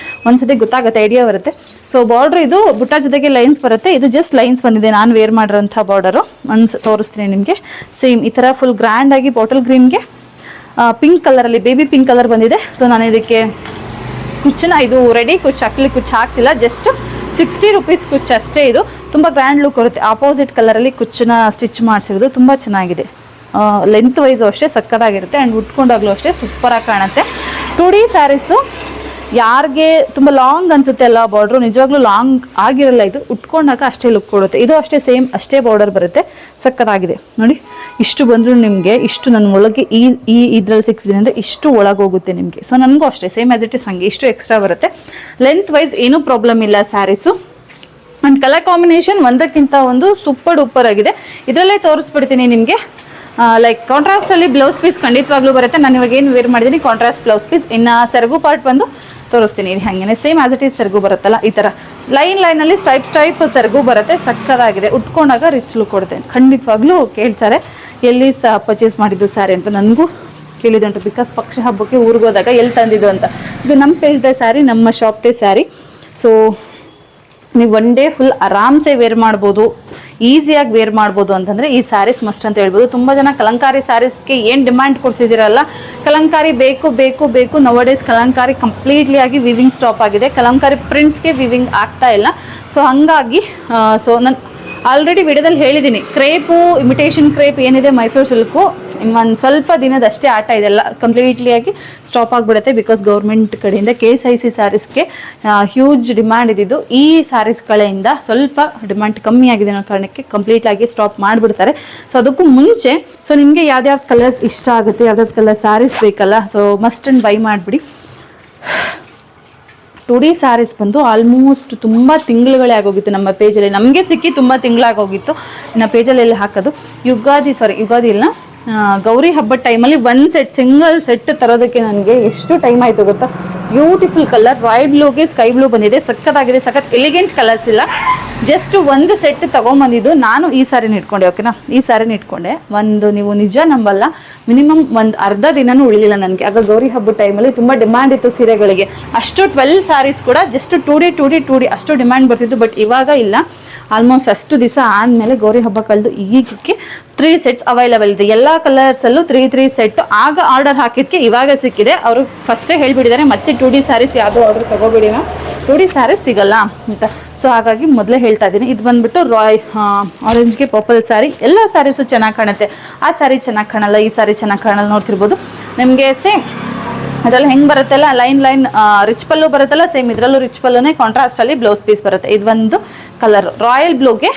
[SPEAKER 1] ಒಂದ್ಸತಿ ಗೊತ್ತಾಗುತ್ತೆ, ಐಡಿಯಾ ಬರುತ್ತೆ. ಸೊ ಬಾರ್ಡ್ರ್ ಇದು ಬುಟ್ಟ ಜೊತೆಗೆ ಲೈನ್ಸ್ ಬರುತ್ತೆ. ಇದು ಜಸ್ಟ್ ಲೈನ್ಸ್ ಬಂದಿದೆ, ನಾನು ವೇರ್ ಮಾಡಿರೋಂಥ ಬಾರ್ಡರು. ತೋರಿಸ್ತೀನಿ ನಿಮಗೆ. ಸೇಮ್ ಈ ಥರ ಫುಲ್ ಗ್ರ್ಯಾಂಡ್ ಆಗಿ ಬಾಟಲ್ ಗ್ರೀನ್ಗೆ ಪಿಂಕ್ ಕಲರಲ್ಲಿ ಬೇಬಿ ಪಿಂಕ್ ಕಲರ್ ಬಂದಿದೆ. ಸೊ ನಾನು ಇದಕ್ಕೆ ಕುಚ್ಚನ್ನ, ಇದು ರೆಡಿ ಕುಚ್ಚು, ಅಕ್ಲಿ ಕುಚ್ಚು ಹಾಕ್ಸಿಲ್ಲ, ಜಸ್ಟ್ 60 ರೂಪೀಸ್ ಕುಚ್ಚು ಅಷ್ಟೇ. ಇದು ತುಂಬ ಗ್ರ್ಯಾಂಡ್ ಲುಕ್ ಬರುತ್ತೆ. ಆಪೋಸಿಟ್ ಕಲರಲ್ಲಿ ಕುಚ್ಚನ್ನ ಸ್ಟಿಚ್ ಮಾಡಿಸಿರೋದು ತುಂಬ ಚೆನ್ನಾಗಿದೆ. ಲೆಂತ್ ವೈಸು ಅಷ್ಟೇ ಸಕ್ಕತ್ತಾಗಿರುತ್ತೆ. ಆ್ಯಂಡ್ ಉಟ್ಕೊಂಡಾಗಲೂ ಅಷ್ಟೇ ಸೂಪರಾಗಿ ಕಾಣುತ್ತೆ. 2D ಸ್ಯಾರೀಸು ಯಾರಿಗೆ ತುಂಬ ಲಾಂಗ್ ಅನ್ಸುತ್ತೆ ಅಲ್ಲ ಬಾರ್ಡ್ರು, ನಿಜವಾಗ್ಲೂ ಲಾಂಗ್ ಆಗಿರಲ್ಲ, ಇದು ಉಟ್ಕೊಂಡಾಗ ಅಷ್ಟೇ ಲುಕ್ ಕೊಡುತ್ತೆ. ಇದು ಅಷ್ಟೇ ಸೇಮ್ ಅಷ್ಟೇ ಬಾರ್ಡರ್ ಬರುತ್ತೆ, ಸಕ್ಕತ್ತಾಗಿದೆ ನೋಡಿ. ಇಷ್ಟು ಬಂದರೂ ನಿಮಗೆ ಇಷ್ಟು ನನ್ನ ಒಳಗೆ ಈ ಇದ್ರಲ್ಲಿ ಸಿಕ್ಸಿದೆ ಅಂದರೆ ಇಷ್ಟು ಒಳಗೆ ಹೋಗುತ್ತೆ ನಿಮಗೆ. ಸೊ ನನಗೂ ಅಷ್ಟೇ ಸೇಮ್ ಆಸ್ ಇಟ್ ಇಸ್ ಹಂಗೆ ಇಷ್ಟು ಎಕ್ಸ್ಟ್ರಾ ಬರುತ್ತೆ. ಲೆಂತ್ ವೈಸ್ ಏನೂ ಪ್ರಾಬ್ಲಮ್ ಇಲ್ಲ ಸ್ಯಾರೀಸು. ಆ್ಯಂಡ್ ಕಲರ್ ಕಾಂಬಿನೇಷನ್ ಒಂದಕ್ಕಿಂತ ಒಂದು ಸೂಪರ್ ಡೂಪರ್ ಆಗಿದೆ. ಇದರಲ್ಲೇ ತೋರಿಸ್ಬಿಡ್ತೀನಿ ನಿಮಗೆ. ಲೈಕ್ ಕಾಂಟ್ರಾಸ್ಟಲ್ಲಿ ಬ್ಲೌಸ್ ಪೀಸ್ ಖಂಡಿತವಾಗ್ಲೂ ಬರುತ್ತೆ. ನಾನು ಇವಾಗ ಏನು ವೇರ್ ಮಾಡಿದ್ದೀನಿ ಕಾಂಟ್ರಾಸ್ಟ್ ಬ್ಲೌಸ್ ಪೀಸ್. ಇನ್ನು ಸೆರಗು ಪಾರ್ಟ್ ಬಂದು ತೋರಿಸ್ತೀನಿ ಹಾಗೇನೆ ಸೇಮ್ ಆಸ್ ಇಟ್ ಈಸ್ ಸೆರಗು ಬರುತ್ತಲ್ಲ ಈ ಥರ ಲೈನಲ್ಲಿ ಸ್ಟೈಪ್ ಸೆರಗು ಬರುತ್ತೆ. ಸಕ್ಕದಾಗಿದೆ, ಉಟ್ಕೊಂಡಾಗ ರಿಚ್ ಲುಕ್ ಕೊಡುತ್ತೆ. ಖಂಡಿತವಾಗ್ಲೂ ಕೇಳ್ತಾರೆ ಎಲ್ಲಿ ಪರ್ಚೇಸ್ ಮಾಡಿದ್ದು ಸ್ಯಾರಿ ಅಂತ, ನನಗೂ ಕೇಳಿದುಂಟು. ಬಿಕಾಸ್ ಪಕ್ಷ ಹಬ್ಬಕ್ಕೆ ಊರಿಗೆ ಹೋದಾಗ ಎಲ್ಲಿ ತಂದಿದ್ದು ಅಂತ. ಇದು ನಮ್ಮ ಪೇಜ್ದೇ ಸ್ಯಾರಿ, ನಮ್ಮ ಶಾಪ್ದೇ ಸ್ಯಾರಿ. ಸೊ ನೀವು ಒನ್ ಡೇ ಫುಲ್ ಆರಾಮ್ಸೆ ವೇರ್ ಮಾಡ್ಬೋದು, ಈಸಿಯಾಗಿ ವೇರ್ ಮಾಡ್ಬೋದು ಅಂತಂದರೆ ಈ ಸ್ಯಾರೀಸ್ ಮಸ್ಟ್ ಅಂತ ಹೇಳ್ಬೋದು. ತುಂಬ ಜನ ಕಲಂಕಾರಿ ಸ್ಯಾರೀಸ್ಗೆ ಏನು ಡಿಮ್ಯಾಂಡ್ ಕೊಡ್ತಿದ್ದೀರಲ್ಲ, ಕಲಂಕಾರಿ ಬೇಕು ಬೇಕು ಬೇಕು. ನವಡೇಸ್ ಕಲಂಕಾರಿ ಕಂಪ್ಲೀಟ್ಲಿ ಆಗಿ ವಿವಿಂಗ್ ಸ್ಟಾಪ್ ಆಗಿದೆ. ಕಲಂಕಾರಿ ಪ್ರಿಂಟ್ಸ್ಗೆ ವಿವಿಂಗ್ ಆಗ್ತಾ ಇಲ್ಲ. ಸೊ ಹಾಗಾಗಿ ನಾನು ಆಲ್ರೆಡಿ ವಿಡಿಯೋದಲ್ಲಿ ಹೇಳಿದ್ದೀನಿ, ಕ್ರೇಪು ಇಮಿಟೇಷನ್ ಕ್ರೇಪ್ ಏನಿದೆ ಮೈಸೂರು ಸಿಲ್ಕು ಇನ್ನೊಂದು ಸ್ವಲ್ಪ ದಿನದಷ್ಟೇ ಆಟ ಇದೆಲ್ಲ ಕಂಪ್ಲೀಟ್ಲಿ ಆಗಿ ಸ್ಟಾಪ್ ಆಗಿಬಿಡುತ್ತೆ. ಬಿಕಾಸ್ ಗೌರ್ಮೆಂಟ್ ಕಡೆಯಿಂದ KSIC ಸ್ಯಾರೀಸ್ಗೆ ಹ್ಯೂಜ್ ಡಿಮ್ಯಾಂಡ್ ಇದ್ದಿದ್ದು, ಈ ಸ್ಯಾರೀಸ್ಗಳಿಂದ ಸ್ವಲ್ಪ ಡಿಮ್ಯಾಂಡ್ ಕಮ್ಮಿ ಆಗಿದೆ ಅನ್ನೋ ಕಾರಣಕ್ಕೆ ಕಂಪ್ಲೀಟ್ ಆಗಿ ಸ್ಟಾಪ್ ಮಾಡಿಬಿಡ್ತಾರೆ. ಸೊ ಅದಕ್ಕೂ ಮುಂಚೆ ಸೊ ನಿಮಗೆ ಯಾವ್ದಾವ್ದು ಕಲರ್ಸ್ ಇಷ್ಟ ಆಗುತ್ತೆ, ಯಾವ್ದಾವ್ದು ಕಲರ್ ಸ್ಯಾರೀಸ್ ಬೇಕಲ್ಲ, ಸೊ ಮಸ್ಟ್ ಅಂಡ್ ಬೈ ಮಾಡಿಬಿಡಿ. 2D ಸ್ಯಾರೀಸ್ ಬಂದು ಆಲ್ಮೋಸ್ಟ್ ತುಂಬ ತಿಂಗಳುಗಳೇ ಆಗೋಗಿತ್ತು ನಮ್ಮ ಪೇಜಲ್ಲಿ. ನಮಗೆ ಸಿಕ್ಕಿ ತುಂಬ ತಿಂಗಳಾಗೋಗಿತ್ತು ಇನ್ನು ಪೇಜಲ್ಲಿ ಹಾಕೋದು. ಯುಗಾದಿ ಇಲ್ಲ, ಗೌರಿ ಹಬ್ಬದ ಟೈಮಲ್ಲಿ ಒಂದು ಸಿಂಗಲ್ ಸೆಟ್ ತರೋದಕ್ಕೆ ನನಗೆ ಎಷ್ಟು ಟೈಮ್ ಆಯಿತು ಗೊತ್ತಾ. ಬ್ಯೂಟಿಫುಲ್ ಕಲರ್ ರಾಯಲ್ ಬ್ಲೂಗೆ ಸ್ಕೈ ಬ್ಲೂ ಬಂದಿದೆ, ಸಕ್ಕತ್ತಾಗಿದೆ. ಸಖತ್ ಎಲಿಗೆಂಟ್ ಕಲರ್ಸ್ ಇಲ್ಲ, ಜಸ್ಟ್ ಒಂದು ಸೆಟ್ ತೊಗೊಂಬಂದಿದ್ದು. ನಾನು ಈ ಸ್ಯಾರಿನ ಇಟ್ಕೊಂಡೆ, ಓಕೆನಾ, ಈ ಸ್ಯಾರಿನ ಇಟ್ಕೊಂಡೆ. ನೀವು ನಿಜ ನಂಬಲ್ಲ, ಮಿನಿಮಮ್ ಒಂದು ಅರ್ಧ ದಿನನೂ ಉಳಿಲಿಲ್ಲ ನನಗೆ. ಆಗ ಗೌರಿ ಹಬ್ಬದ ಟೈಮಲ್ಲಿ ತುಂಬ ಡಿಮ್ಯಾಂಡ್ ಇತ್ತು ಸೀರೆಗಳಿಗೆ. ಅಷ್ಟು 12 ಸ್ಯಾರೀಸ್ ಕೂಡ ಜಸ್ಟ್ 2D ಅಷ್ಟು ಡಿಮ್ಯಾಂಡ್ ಬರ್ತಿತ್ತು. ಬಟ್ ಇವಾಗ ಇಲ್ಲ, ಆಲ್ಮೋಸ್ಟ್ ಅಷ್ಟು ದಿವಸ ಆದಮೇಲೆ ಗೌರಿ ಹಬ್ಬ ಕಳೆದು ಈಗಕ್ಕೆ 3 ಸೆಟ್ಸ್ ಅವೈಲಬಲ್ ಇದೆ. ಎಲ್ಲ ಕಲರ್ಸಲ್ಲೂ 3 ಸೆಟ್. ಆಗ ಆರ್ಡರ್ ಹಾಕಿದ್ದಕ್ಕೆ ಇವಾಗ ಸಿಕ್ಕಿದೆ. ಅವರು ಫಸ್ಟೇ ಹೇಳಿಬಿಟ್ಟಿದ್ದಾರೆ ಮತ್ತೆ 2D ಸ್ಯಾರೀಸ್ ಯಾವುದೂ ಆರ್ಡರ್ ತಗೋಬೇಡಿ, 2D ಸ್ಯಾರೀಸ್ ಸಿಗಲ್ಲ ಅಂತ. ಸೊ ಹಾಗಾಗಿ ಮೊದಲೇ ಹೇಳ್ತಾ ಇದ್ದೀನಿ. ಇದು ಬಂದ್ಬಿಟ್ಟು ಆರೆಂಜ್ಗೆ ಪರ್ಪಲ್ ಸ್ಯಾರಿ. ಎಲ್ಲ ಸ್ಯಾರೀಸು ಚೆನ್ನಾಗಿ ಕಾಣುತ್ತೆ. ಆ ಸ್ಯಾರಿ ಚೆನ್ನಾಗಿ ಕಾಣಲ್ಲ, ಈ ಸ್ಯಾರಿ ಚೆನ್ನಾಗಿ ಕಾಣಲ್ಲ. ನೋಡ್ತಿರ್ಬೋದು ನಿಮಗೆ ಸೇಮ್ ಅದರಲ್ಲಿ ಹೆಂಗೆ ಬರುತ್ತಲ್ಲ ಲೈನ್ ರಿಚ್ ಪಲ್ಲು ಬರುತ್ತಲ್ಲ, ಸೇಮ್ ಇದರಲ್ಲೂ ರಿಚ್ ಪಲ್ಲುನೇ, ಕಾಂಟ್ರಾಸ್ಟಲ್ಲಿ ಬ್ಲೌಸ್ ಪೀಸ್ ಬರುತ್ತೆ. ಇದು ಒಂದು ಕಲರ್ ರಾಯಲ್ ಬ್ಲೂಗೆ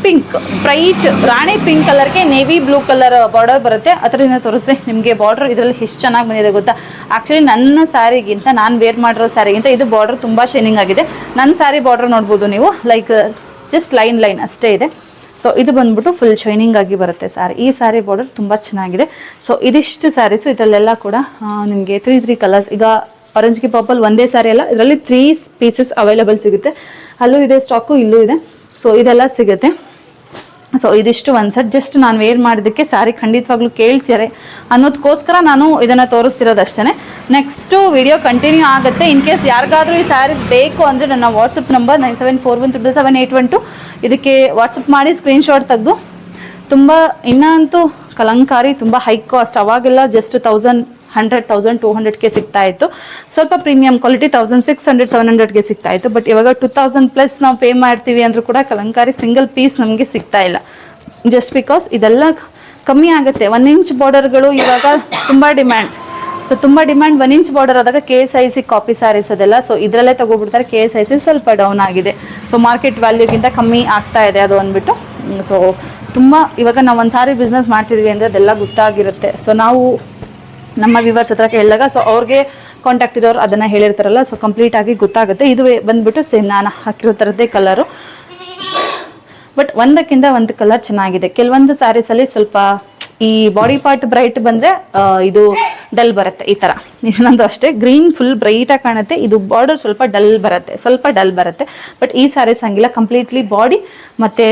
[SPEAKER 1] ಪಿಂಕ್, ಬ್ರೈಟ್ ರಾಣಿ ಪಿಂಕ್ ಕಲರ್ಗೆ ನೇವಿ ಬ್ಲೂ ಕಲರ್ ಬಾರ್ಡರ್ ಬರುತ್ತೆ. ಅದರಿಂದ ತೋರಿಸ್ರೆ ನಿಮಗೆ ಬಾರ್ಡರ್ ಇದರಲ್ಲಿ ಎಷ್ಟು ಚೆನ್ನಾಗಿ ಬಂದಿದೆ ಗೊತ್ತಾ. ಆ್ಯಕ್ಚುಲಿ ನನ್ನ ಸ್ಯಾರಿಗಿಂತ ನಾನು ವೇರ್ ಮಾಡಿರೋ ಸ್ಯಾರಿಗಿಂತ ಇದು ಬಾರ್ಡರ್ ತುಂಬ ಶೈನಿಂಗ್ ಆಗಿದೆ. ನನ್ನ ಸ್ಯಾರಿ ಬಾರ್ಡರ್ ನೋಡ್ಬೋದು ನೀವು, ಲೈಕ್ ಜಸ್ಟ್ ಲೈನ್ ಅಷ್ಟೇ ಇದೆ. ಸೊ ಇದು ಬಂದ್ಬಿಟ್ಟು ಫುಲ್ ಶೈನಿಂಗ್ ಆಗಿ ಬರುತ್ತೆ ಸ್ಯಾರಿ. ಈ ಸ್ಯಾರಿ ಬಾರ್ಡರ್ ತುಂಬ ಚೆನ್ನಾಗಿದೆ. ಸೊ ಇದಿಷ್ಟು ಸ್ಯಾರೀಸು, ಇದರಲ್ಲೆಲ್ಲ ಕೂಡ ನಿಮಗೆ 3 ಕಲರ್ಸ್. ಈಗ ಆರೆಂಜ್ಗೆ ಪರ್ಪಲ್ ಒಂದೇ ಸ್ಯಾರಿ ಅಲ್ಲ, ಇದರಲ್ಲಿ 3 ಪೀಸಸ್ ಅವೈಲೇಬಲ್ ಸಿಗುತ್ತೆ. ಅಲ್ಲೂ ಇದೆ ಸ್ಟಾಕು, ಇಲ್ಲೂ ಇದೆ. ಸೊ ಇದೆಲ್ಲ ಸಿಗುತ್ತೆ. ಸೊ ಇದಿಷ್ಟು ಒಂದು ಸೆಟ್. ಜಸ್ಟ್ ನಾನು ವೇರ್ ಮಾಡೋದಕ್ಕೆ ಸ್ಯಾರಿ ಖಂಡಿತವಾಗ್ಲೂ ಕೇಳ್ತಾರೆ ಅನ್ನೋದಕ್ಕೋಸ್ಕರ ನಾನು ಇದನ್ನು ತೋರಿಸ್ತಿರೋದಷ್ಟೇ. ನೆಕ್ಸ್ಟು ವಿಡಿಯೋ ಕಂಟಿನ್ಯೂ ಆಗುತ್ತೆ. ಇನ್ ಕೇಸ್ ಯಾರಿಗಾದ್ರೂ ಈ ಸ್ಯಾರಿ ಬೇಕು ಅಂದರೆ ನನ್ನ ವಾಟ್ಸಪ್ ನಂಬರ್ 9741777812 ಇದಕ್ಕೆ ವಾಟ್ಸಪ್ ಮಾಡಿ ಸ್ಕ್ರೀನ್ಶಾಟ್ ತೆಗೆದು. ತುಂಬ ಇನ್ನಂತೂ ಕಲಂಕಾರಿ ತುಂಬ ಹೈ ಕಾಸ್ಟ್. ಅವಾಗೆಲ್ಲ ಜಸ್ಟ್ 1100-1200ಗೆ ಸಿಗ್ತಾ ಇತ್ತು. ಸ್ವಲ್ಪ ಪ್ರೀಮಿಯಂ ಕ್ವಾಲಿಟಿ 1600-700ಗೆ ಸಿಗ್ತಾ ಇತ್ತು. ಬಟ್ ಇವಾಗ 2000+ ನಾವು ಪೇ ಮಾಡ್ತೀವಿ ಅಂದರೂ ಕೂಡ ಕಲಂಕಾರಿ ಸಿಂಗಲ್ ಪೀಸ್ ನಮಗೆ ಸಿಗ್ತಾ ಇಲ್ಲ. ಜಸ್ಟ್ ಬಿಕಾಸ್ ಇದೆಲ್ಲ ಕಮ್ಮಿ ಆಗುತ್ತೆ. 1 ಇಂಚ್ ಬಾರ್ಡರ್ಗಳು ಇವಾಗ ತುಂಬ ಡಿಮ್ಯಾಂಡ್. ಸೊ ತುಂಬ ಡಿಮ್ಯಾಂಡ್ 1 ಇಂಚ್ ಬಾರ್ಡರ್ ಆದಾಗ KSIC ಕಾಪಿ ಸ್ಯಾರೀಸ್ ಅದೆಲ್ಲ. ಸೊ ಇದರಲ್ಲೇ ತಗೋಬಿಡ್ತಾರೆ. KSIC ಸ್ವಲ್ಪ ಡೌನ್ ಆಗಿದೆ. ಸೊ ಮಾರ್ಕೆಟ್ ವ್ಯಾಲ್ಯೂಗಿಂತ ಕಮ್ಮಿ ಆಗ್ತಾ ಇದೆ ಅದು ಅಂದ್ಬಿಟ್ಟು. ಸೊ ತುಂಬ ಇವಾಗ ನಾವು ಒಂದು ಸಾರಿ ಬಿಸ್ನೆಸ್ ಮಾಡ್ತಿದ್ವಿ ಅಂದರೆ ಅದೆಲ್ಲ ಗೊತ್ತಾಗಿರುತ್ತೆ. ಸೊ ನಾವು ನಮ್ಮ ವ್ಯೂವರ್ಸ್ ಹತ್ರ ಕೇಳಿದಾಗ ಸೊ ಅವ್ರಿಗೆ ಕಾಂಟ್ಯಾಕ್ಟ್ ಇರೋರು ಅದನ್ನು ಹೇಳಿರ್ತಾರಲ್ಲ, ಸೊ ಕಂಪ್ಲೀಟಾಗಿ ಗೊತ್ತಾಗುತ್ತೆ. ಇದು ಬಂದ್ಬಿಟ್ಟು ಸೇಮ್ ನಾನು ಹಾಕಿರೋ ಥರದ್ದೇ ಕಲರು. ಬಟ್ ಒಂದಕ್ಕಿಂತ ಒಂದು ಕಲರ್ ಚೆನ್ನಾಗಿದೆ. ಕೆಲವೊಂದು ಸ್ಯಾರೀಸಲ್ಲಿ ಸ್ವಲ್ಪ ಈ ಬಾಡಿ ಪಾರ್ಟ್ ಬ್ರೈಟ್ ಬಂದರೆ ಇದು ಡಲ್ ಬರುತ್ತೆ. ಈ ಥರ ಇನ್ನೊಂದು ಅಷ್ಟೇ, ಗ್ರೀನ್ ಫುಲ್ ಬ್ರೈಟಾಗಿ ಕಾಣುತ್ತೆ, ಇದು ಬಾರ್ಡರ್ ಸ್ವಲ್ಪ ಡಲ್ ಬರುತ್ತೆ. ಬಟ್ ಈ ಸ್ಯಾರೀಸ್ ಹಂಗಿಲ್ಲ, ಕಂಪ್ಲೀಟ್ಲಿ ಬಾಡಿ ಮತ್ತು